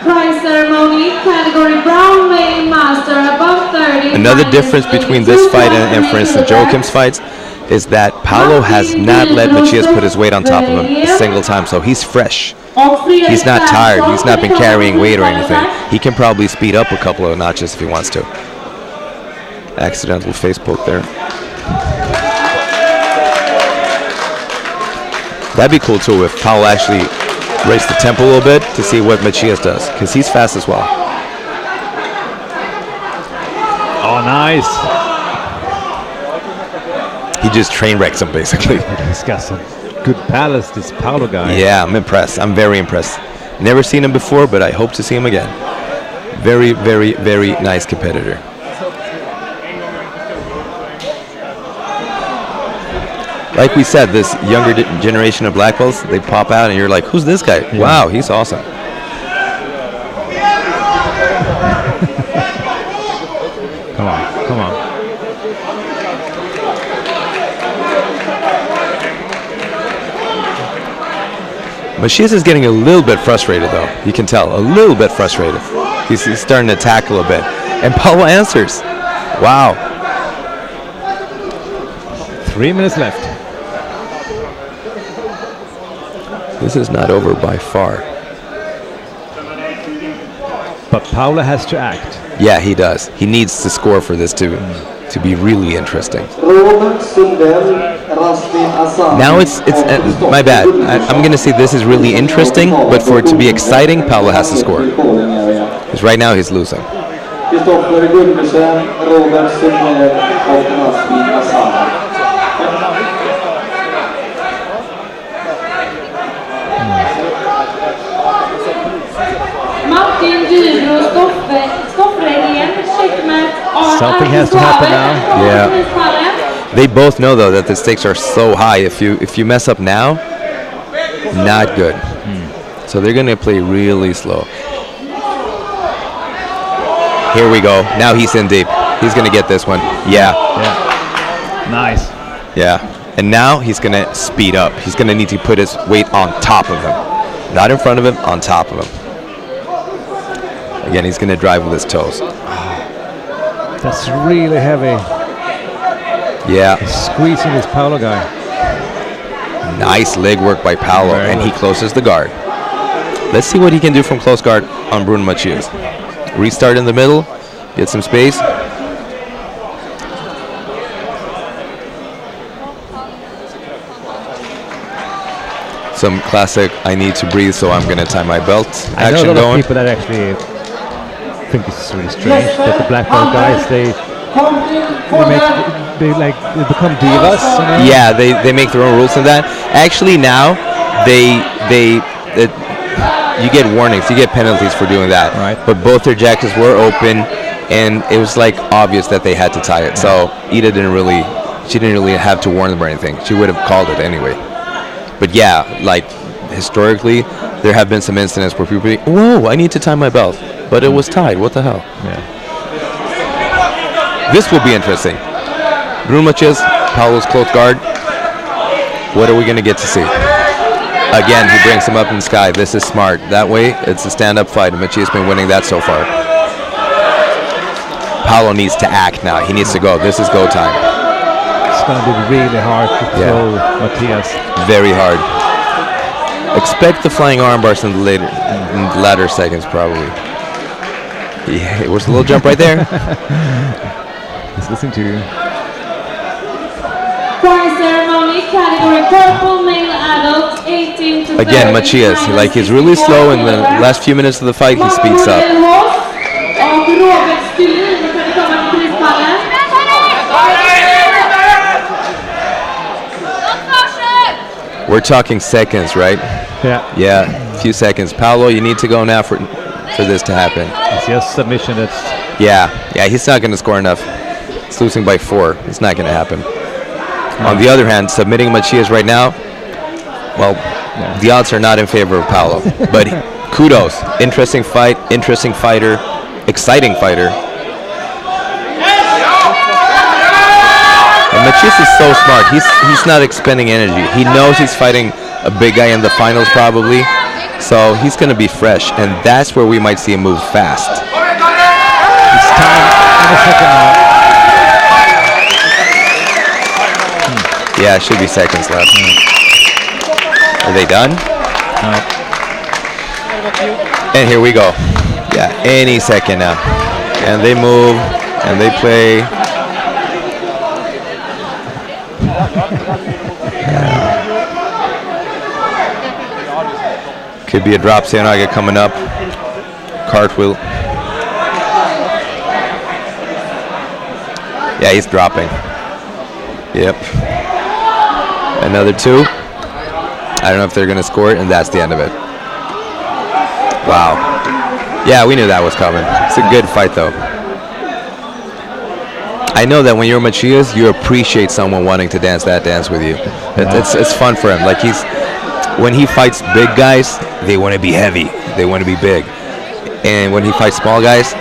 Prize ceremony, category brown weighing master above 30. Another difference between this fight and for instance, Joachim's fights is that Paolo has not let Machias put his weight on top of him a single time, so he's fresh. He's not tired. He's not been carrying weight or anything. He can probably speed up a couple of notches if he wants to. Accidental face poke there. That'd be cool too if Paolo actually raised the tempo a little bit to see what Machias does, because he's fast as well. Oh, nice. He just train wrecks him, basically. He's got some good balance, this Paolo guy. Yeah, I'm impressed. I'm very impressed. Never seen him before, but I hope to see him again. Very, very, very nice competitor. Like we said, this younger generation of black belts, they pop out and you're like, who's this guy? Yeah. Wow, he's awesome. Come on. Machias is getting a little bit frustrated, though. You can tell, a little bit frustrated. He's starting to tackle a bit. And Paolo answers. Wow. 3 minutes left. This is not over by far. But Paolo has to act. Yeah, he does. He needs to score for this to be really interesting. Now it's my bad. I'm going to say this is really interesting, but for it to be exciting, Paolo has to score. Because right now he's losing. Something has to happen now. Yeah. They both know, though, that the stakes are so high. If you mess up now, not good. So they're going to play really slow. Here we go. Now he's in deep. He's going to get this one. Yeah. Nice. Yeah. And now he's going to speed up. He's going to need to put his weight on top of him. Not in front of him, on top of him. Again, he's going to drive with his toes. That's really heavy. Yeah. He's squeezing this Paolo guy. Nice leg work by Paolo, and he closes the guard. Let's see what he can do from close guard on Bruno Macias. Restart in the middle, get some space. Some classic, I need to breathe, so I'm going to tie my belt I action know a lot going. of people that actually think this is really strange that the black belt guys they become divas. You know? Yeah, they make their own rules in that. Actually, now you get warnings, you get penalties for doing that. Right. But both their jackets were open, and it was like obvious that they had to tie it. So Ida didn't really have to warn them or anything. She would have called it anyway. But yeah, like historically, there have been some incidents where people be, whoa, I need to tie my belt, but it was tied. What the hell? Yeah. This will be interesting. Bruno Macias, Paolo's close guard. What are we going to get to see? Again, he brings him up in the sky. This is smart. That way, it's a stand-up fight, and Macias has been winning that so far. Paolo needs to act now. He needs to go. This is go time. It's going to be really hard to throw Matthias. Very hard. Expect the flying arm bars in the latter seconds, probably. Yeah, it was a little jump right there. He's listening to you. Prize ceremony, category purple, male adult, 18 to 30. Again, Macias, like he's really slow in the last few minutes of the fight. He speeds up. We're talking seconds, right? Yeah. Yeah, a few seconds. Paolo, you need to go now for this to happen. It's just submission. It's Yeah, he's not going to score enough. He's losing by 4. It's not going to happen. On the other hand, submitting Macias right now, well, the odds are not in favor of Paolo. But kudos. Interesting fight, interesting fighter, exciting fighter. And Macias is so smart. He's not expending energy. He knows he's fighting a big guy in the finals probably. So he's going to be fresh. And that's where we might see him move fast. it's time in the second now. Yeah, it should be seconds left. Are they done? No. And here we go. Yeah, any second now. And they move, and they play. Could be a drop Seonaga coming up. Cartwheel. Yeah, he's dropping. Yep. Another 2. I don't know if they're going to score it, and that's the end of it. Wow. Yeah, we knew that was coming. It's a good fight, though. I know that when you're Macias, you appreciate someone wanting to dance that dance with you. It's fun for him. Like when he fights big guys, they want to be heavy. They want to be big. And when he fights small guys,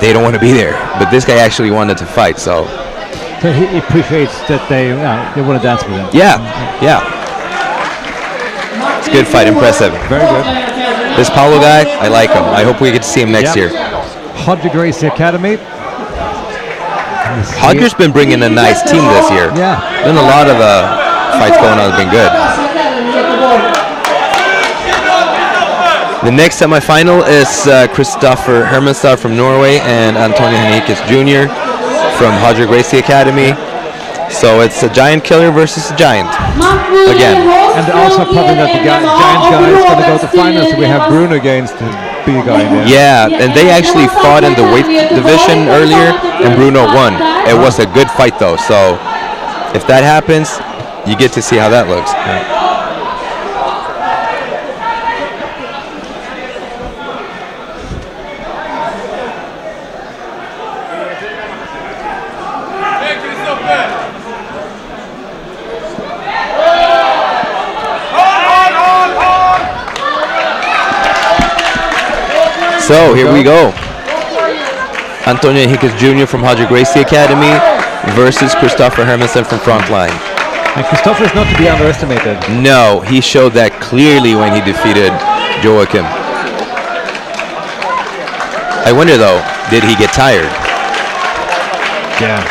they don't want to be there. But this guy actually wanted to fight, so he appreciates that they want to dance with him. yeah. It's a good fight, impressive. Very good. This Paolo guy, I like him. I hope we get to see him next year. Hodge Gracie Academy. Hodger's been bringing a nice team this year. Yeah. Been a lot of fights going on. Has been good. The next semifinal is Kristoffer Hermanstad from Norway and Antonio Henriquez Jr. from Hodge Gracie Academy. So it's a giant killer versus a giant again. And also probably that the giant guy is going to go to finals. So we have Bruno against the big guy there. Yeah, and they actually fought in the weight division earlier, and Bruno won. It was a good fight though. So if that happens, you get to see how that looks. So here we go. Antonio Henriquez Jr. from Hodge Gracie Academy versus Kristoffer Hermanstad from Frontline. And Christopher is not to be underestimated. No, he showed that clearly when he defeated Joachim. I wonder though, did he get tired? Yeah.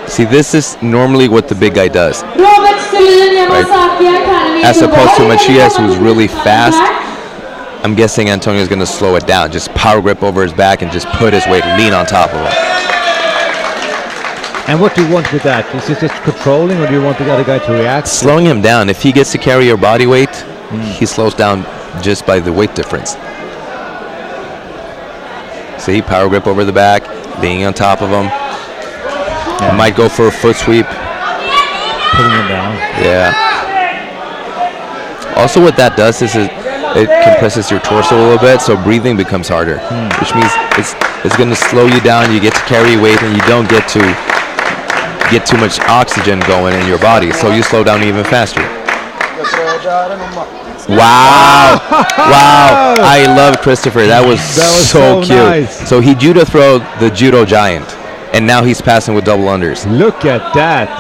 See, this is normally what the big guy does. Right. As opposed to Machias, who's really fast, I'm guessing Antonio's going to slow it down. Just power grip over his back and just put his weight, lean on top of him. And what do you want with that? Is it just controlling, or do you want the other guy to react? Slowing him down. If he gets to carry your body weight, he slows down just by the weight difference. See, power grip over the back, leaning on top of him. Yeah. Might go for a foot sweep. Putting him down. Yeah. Also what that does is it compresses your torso a little bit, so breathing becomes harder, which means it's going to slow you down. You get to carry weight, and you don't get to get too much oxygen going in your body, so you slow down even faster. Wow. Wow. I love Christopher. That was so cute. Nice. So he judo throwed the judo giant, and now he's passing with double unders. Look at that.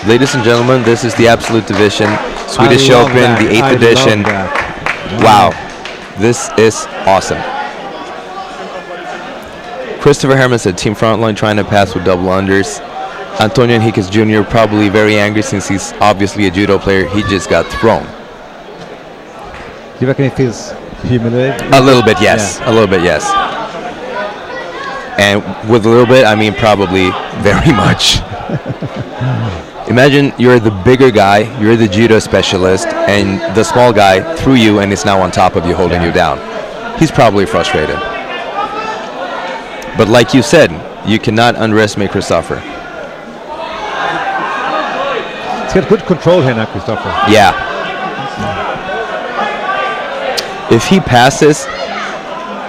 Ladies and gentlemen, this is the Absolute Division, Swedish Open, the 8th edition. Wow. This is awesome. Christopher Herman said, Team Frontline trying to pass with double unders. Antonio Henriquez Jr. probably very angry since he's obviously a judo player. He just got thrown. Do you reckon he feels humiliated? A little bit, yes. Yeah. A little bit, yes. And with a little bit, I mean probably very much. Imagine you're the bigger guy, you're the judo specialist, and the small guy threw you and is now on top of you, holding you down. He's probably frustrated. But like you said, you cannot underestimate Christopher. He's got good control here now, Christopher. Yeah. If he passes,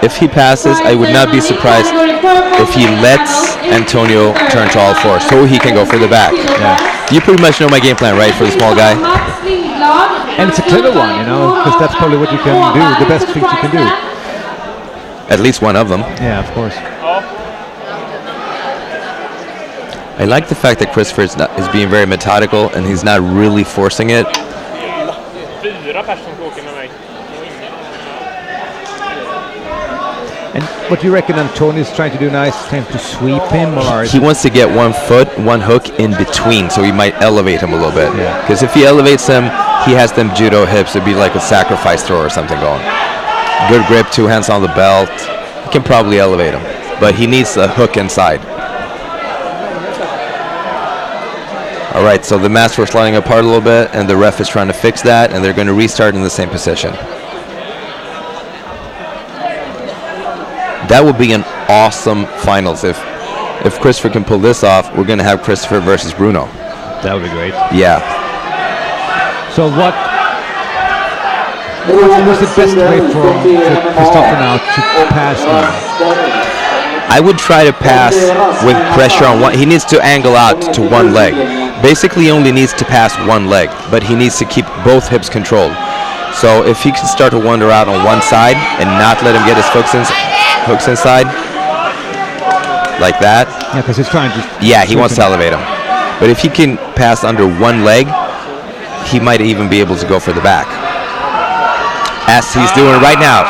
I would not be surprised if he lets Antonio turn to all fours so he can go for the back. Yeah. You pretty much know my game plan, right, for the small guy? And it's a clever one, you know, because that's probably what you can do, the best things you can do. At least one of them. Yeah, of course. I like the fact that Christopher is being very methodical and he's not really forcing it. And what do you reckon Antonio's trying to do now? Is trying to sweep him, or he wants to get one foot, one hook in between, so he might elevate him a little bit. Because if he elevates him, he has them judo hips. It'd be like a sacrifice throw or something going. Good grip, 2 hands on the belt. He can probably elevate him, but he needs a hook inside. All right, so the mats were sliding apart a little bit, and the ref is trying to fix that, and they're going to restart in the same position. That would be an awesome finals if Christopher can pull this off. We're going to have Christopher versus Bruno. That would be great. Yeah. So what was the best way for Christopher now to pass now? I would try to pass with pressure on one. He needs to angle out to one leg. Basically, he only needs to pass one leg, but he needs to keep both hips controlled. So if he can start to wander out on one side and not let him get his hooks inside, like that. Yeah, because he's trying to. Yeah, he wants to elevate him. But if he can pass under one leg, he might even be able to go for the back. As he's doing right now.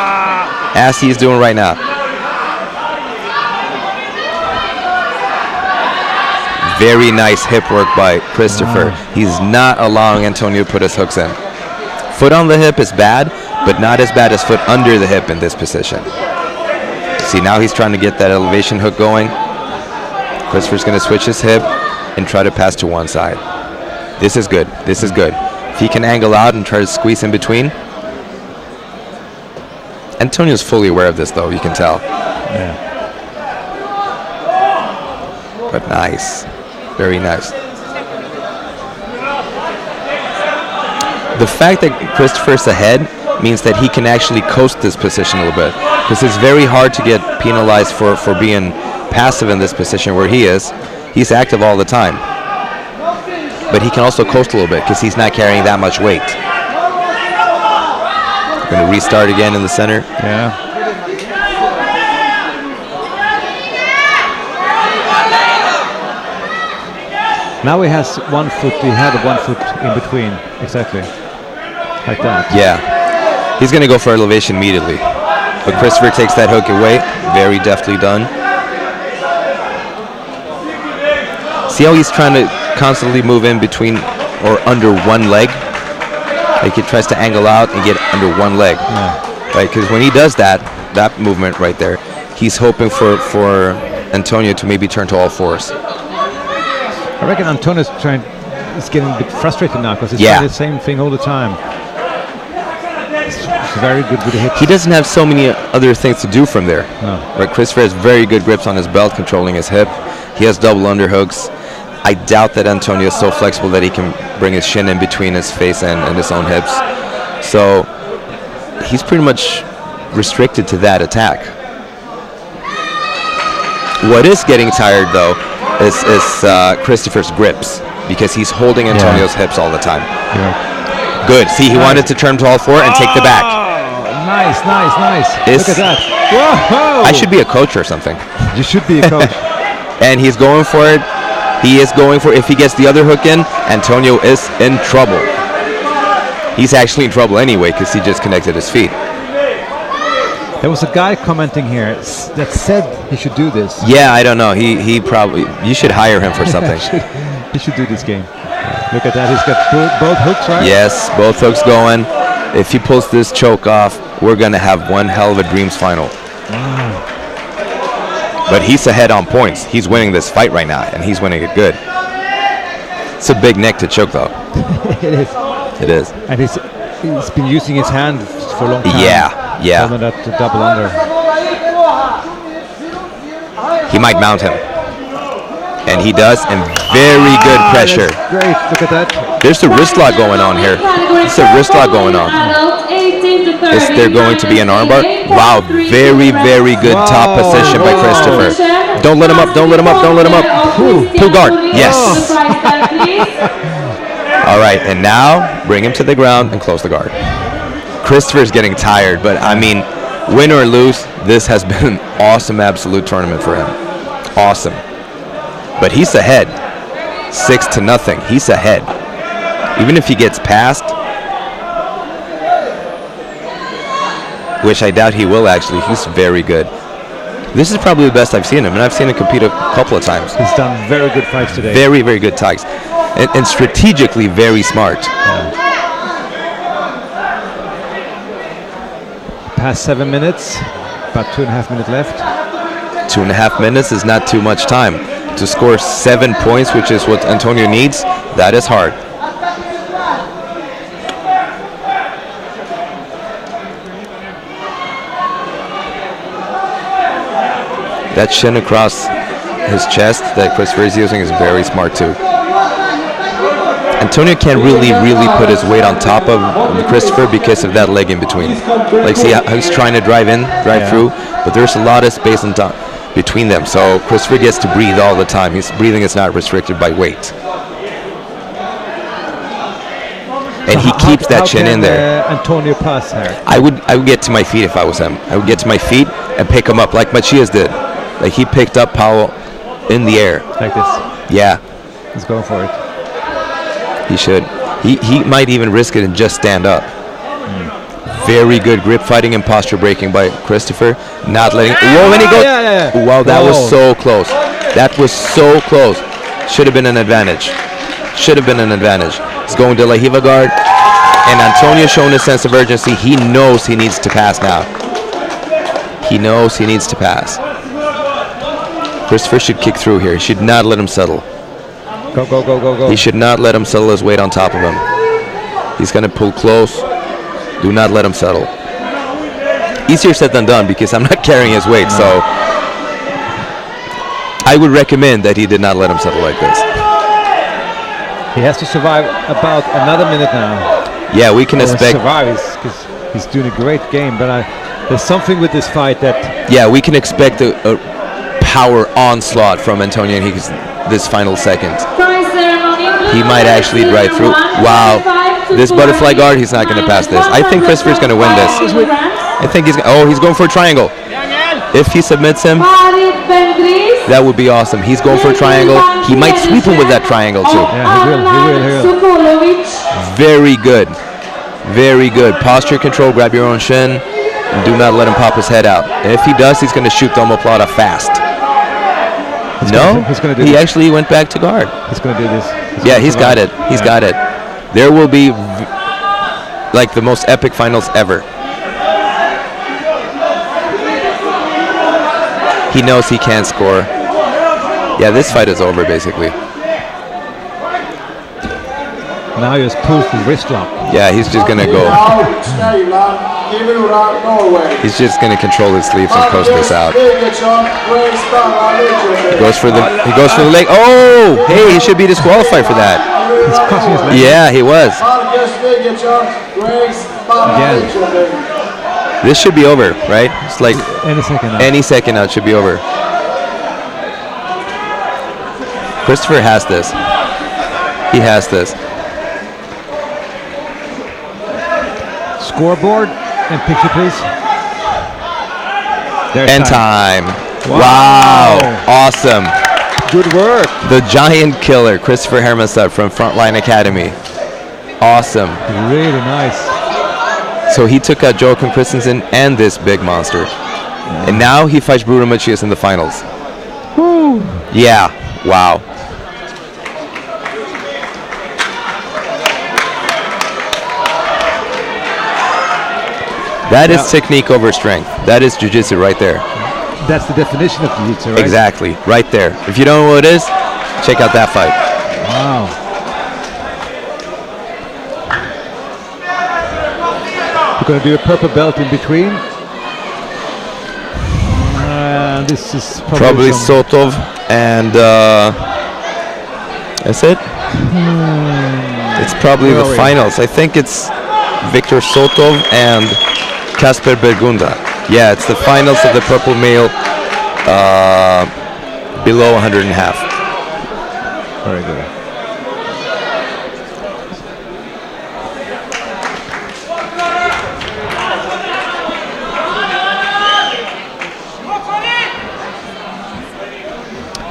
Very nice hip work by Christopher. He's not allowing Antonio to put his hooks in. Foot on the hip is bad, but not as bad as foot under the hip in this position. See, now he's trying to get that elevation hook going. Christopher's going to switch his hip and try to pass to one side. This is good. If he can angle out and try to squeeze in between. Antonio's fully aware of this, though, you can tell. Yeah. But nice. Very nice. The fact that Christopher's ahead means that he can actually coast this position a little bit, because it's very hard to get penalized for being passive in this position where he is. He's active all the time. But he can also coast a little bit because he's not carrying that much weight. Going to restart again in the center. Yeah. Now he has 1 foot. He had 1 foot in between, exactly, like that. Yeah, he's going to go for elevation immediately. But Christopher takes that hook away. Very deftly done. See how he's trying to constantly move in between or under one leg? Like he tries to angle out and get under one leg. Yeah. Right, because when he does that movement right there, he's hoping for Antonio to maybe turn to all fours. I reckon Antonio's is getting a bit frustrated now because he's Yeah. doing the same thing all the time. He's very good with the hips. He doesn't have so many other things to do from there. No. Right, Christopher has very good grips on his belt, controlling his hip. He has double underhooks. I doubt that Antonio is so flexible that he can bring his shin in between his face and his own hips. So he's pretty much restricted to that attack. What is getting tired though is Christopher's grips, because he's holding Antonio's hips all the time. Yeah. Good. See, he wanted to turn to all four and take the back. Nice. Look at that. Whoa! I should be a coach or something. You should be a coach. And he's going for it. He is going for it. If he gets the other hook in, Antonio is in trouble. He's actually in trouble anyway because he just connected his feet. There was a guy commenting here that said he should do this. Yeah, I don't know. He probably, you should hire him for something. He should do this game. Look at that. He's got both hooks, right? Yes, both hooks going. If he pulls this choke off, we're going to have one hell of a Dreams final. But he's ahead on points. He's winning this fight right now, and he's winning it good. It's a big neck to choke, though. It is. It is. And he's been using his hand for a long time. Yeah. Holding that double under. He might mount him. And he does, and very good pressure. That's great. Look at that. There's a wrist lock going on here. There's a wrist lock going on. Is there going to be an armbar? Wow, very, very good top position by Christopher. Don't let him up, don't let him up, don't let him up. Pull guard, yes. All right, and now bring him to the ground and close the guard. Christopher's getting tired, but I mean, win or lose, this has been an awesome absolute tournament for him. Awesome. But he's ahead, 6-0. He's ahead. Even if he gets past, which I doubt he will actually, he's very good. This is probably the best I've seen him, and I've seen him compete a couple of times. He's done very good fights today. Very, very good tags. And strategically very smart. Past 7 minutes, about 2.5 minutes left. 2.5 minutes is not too much time. To score 7 points, which is what Antonio needs, that is hard. That shin across his chest that Christopher is using is very smart too. Antonio can't really put his weight on top of Christopher because of that leg in between. Like, see how he's trying to drive through, but there's a lot of space on top between them, so Christopher gets to breathe all the time. His breathing is not restricted by weight. And he keeps that chin in there. Antonio pass here. I would get to my feet if I was him. I would get to my feet and pick him up like Machias did. Like he picked up Powell in the air. Like this. Yeah. He's going for it. He should. He might even risk it and just stand up. Very good grip fighting and posture breaking by Christopher. Not letting. Whoa, and he goes. Yeah. Wow, that was so close. That was so close. Should have been an advantage. Should have been an advantage. He's going to La Hiva guard. And Antonio showing a sense of urgency. He knows he needs to pass now. He knows he needs to pass. Christopher should kick through here. He should not let him settle. Go. He should not let him settle his weight on top of him. He's going to pull close. Do not let him settle. Easier said than done because I'm not carrying his weight, so I would recommend that he did not let him settle like this. He has to survive about another minute now. Yeah, we can expect. Survive because he's doing a great game, but there's something with this fight that. Yeah, we can expect a power onslaught from Antonio in this final second. He might actually drive through. Wow. This butterfly guard, he's not going to pass this. I think Christopher's going to win this. I think he's going for a triangle. If he submits him, That would be awesome. He's going for a triangle. He might sweep him with that triangle too. Yeah, he will. Very good. Very good. Posture control, grab your own shin, and do not let him pop his head out. And if he does, he's going to shoot the omoplata fast. He actually went back to guard. He's going to do this. Yeah, he's got it. He's got it. There will be like the most epic finals ever. He knows he can't score. Yeah, this fight is over basically. Now he just pulls the wrist lock. Yeah, he's just gonna go. He's just gonna control his sleeves and coast this out. He goes for the leg. Oh, hey, he should be disqualified for that. He's crossing his leg. Yeah, he was. Again. This should be over, right? It's like any second now. Any second now it should be over. Christopher has this. He has this. Scoreboard and picture, please. There's End time. Wow. Awesome. Good work. The giant killer, Christopher Hermanstad from Frontline Academy. Awesome. Really nice. So he took out Joachim Christensen and this big monster. And now he fights Bruno Macias in the finals. Woo. Yeah. Wow. That is technique over strength. That is jiu-jitsu right there. That's the definition of jiu-jitsu, right? Exactly, right there. If you don't know what it is, check out that fight. Wow. We're going to do a purple belt in between. This is probably Sotov and that's it. It's probably the finals. I think it's Viktor Sotov and Kasper Bergunda. Yeah, it's the finals of the purple male below 100.5. Very good.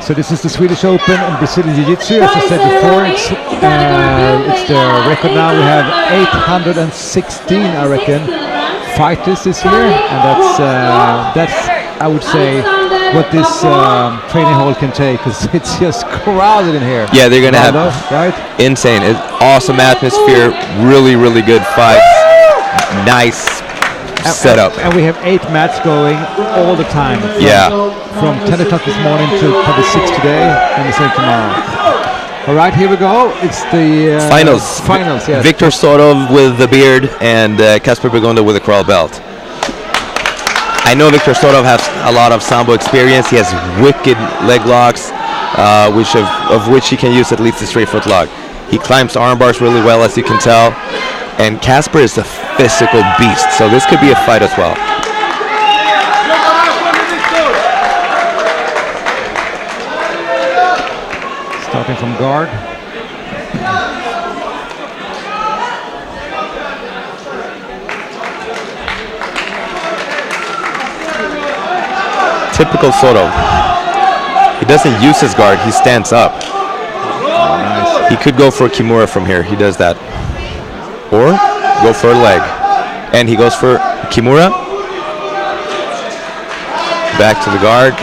So this is the Swedish Open and Brazilian Jiu-Jitsu. As I said before, it's the record now. We have 816, I reckon, fighters this year, and that's I would say what this training hall can take, because it's just crowded in here. Yeah, they're gonna have insane, awesome atmosphere, really good fights, nice setup, and we have 8 mats going all the time. From 10 o'clock this morning to probably 6 today, and the same tomorrow. All right, here we go. It's the finals. Finals, yes. Viktor Sotov with the beard and Kasper Bergunda with the crawl belt. I know Viktor Sotov has a lot of sambo experience. He has wicked leg locks, of which he can use at least a straight foot lock. He climbs arm bars really well, as you can tell. And Kasper is a physical beast, so this could be a fight as well. Starting from guard. Typical Sotov. He doesn't use his guard, he stands up. Nice. He could go for a Kimura from here, he does that. Or go for a leg. And he goes for Kimura. Back to the guard.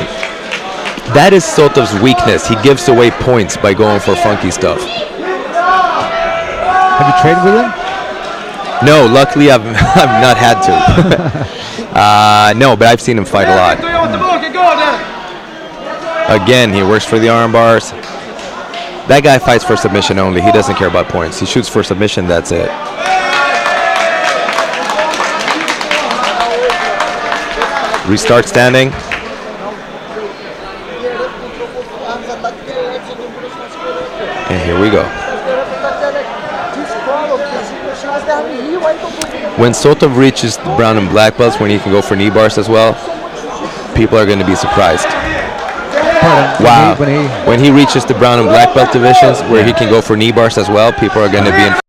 That is Sotov's weakness. He gives away points by going for funky stuff. Have you trained with him? No, luckily I've not had to. No, but I've seen him fight a lot. Again, he works for the arm bars. That guy fights for submission only. He doesn't care about points. He shoots for submission, that's it. Restart standing. And here we go. When Sotov reaches the brown and black belts, when he can go for knee bars as well, people are going to be surprised. Wow. When he reaches the brown and black belt divisions, where he can go for knee bars as well, people are going to be in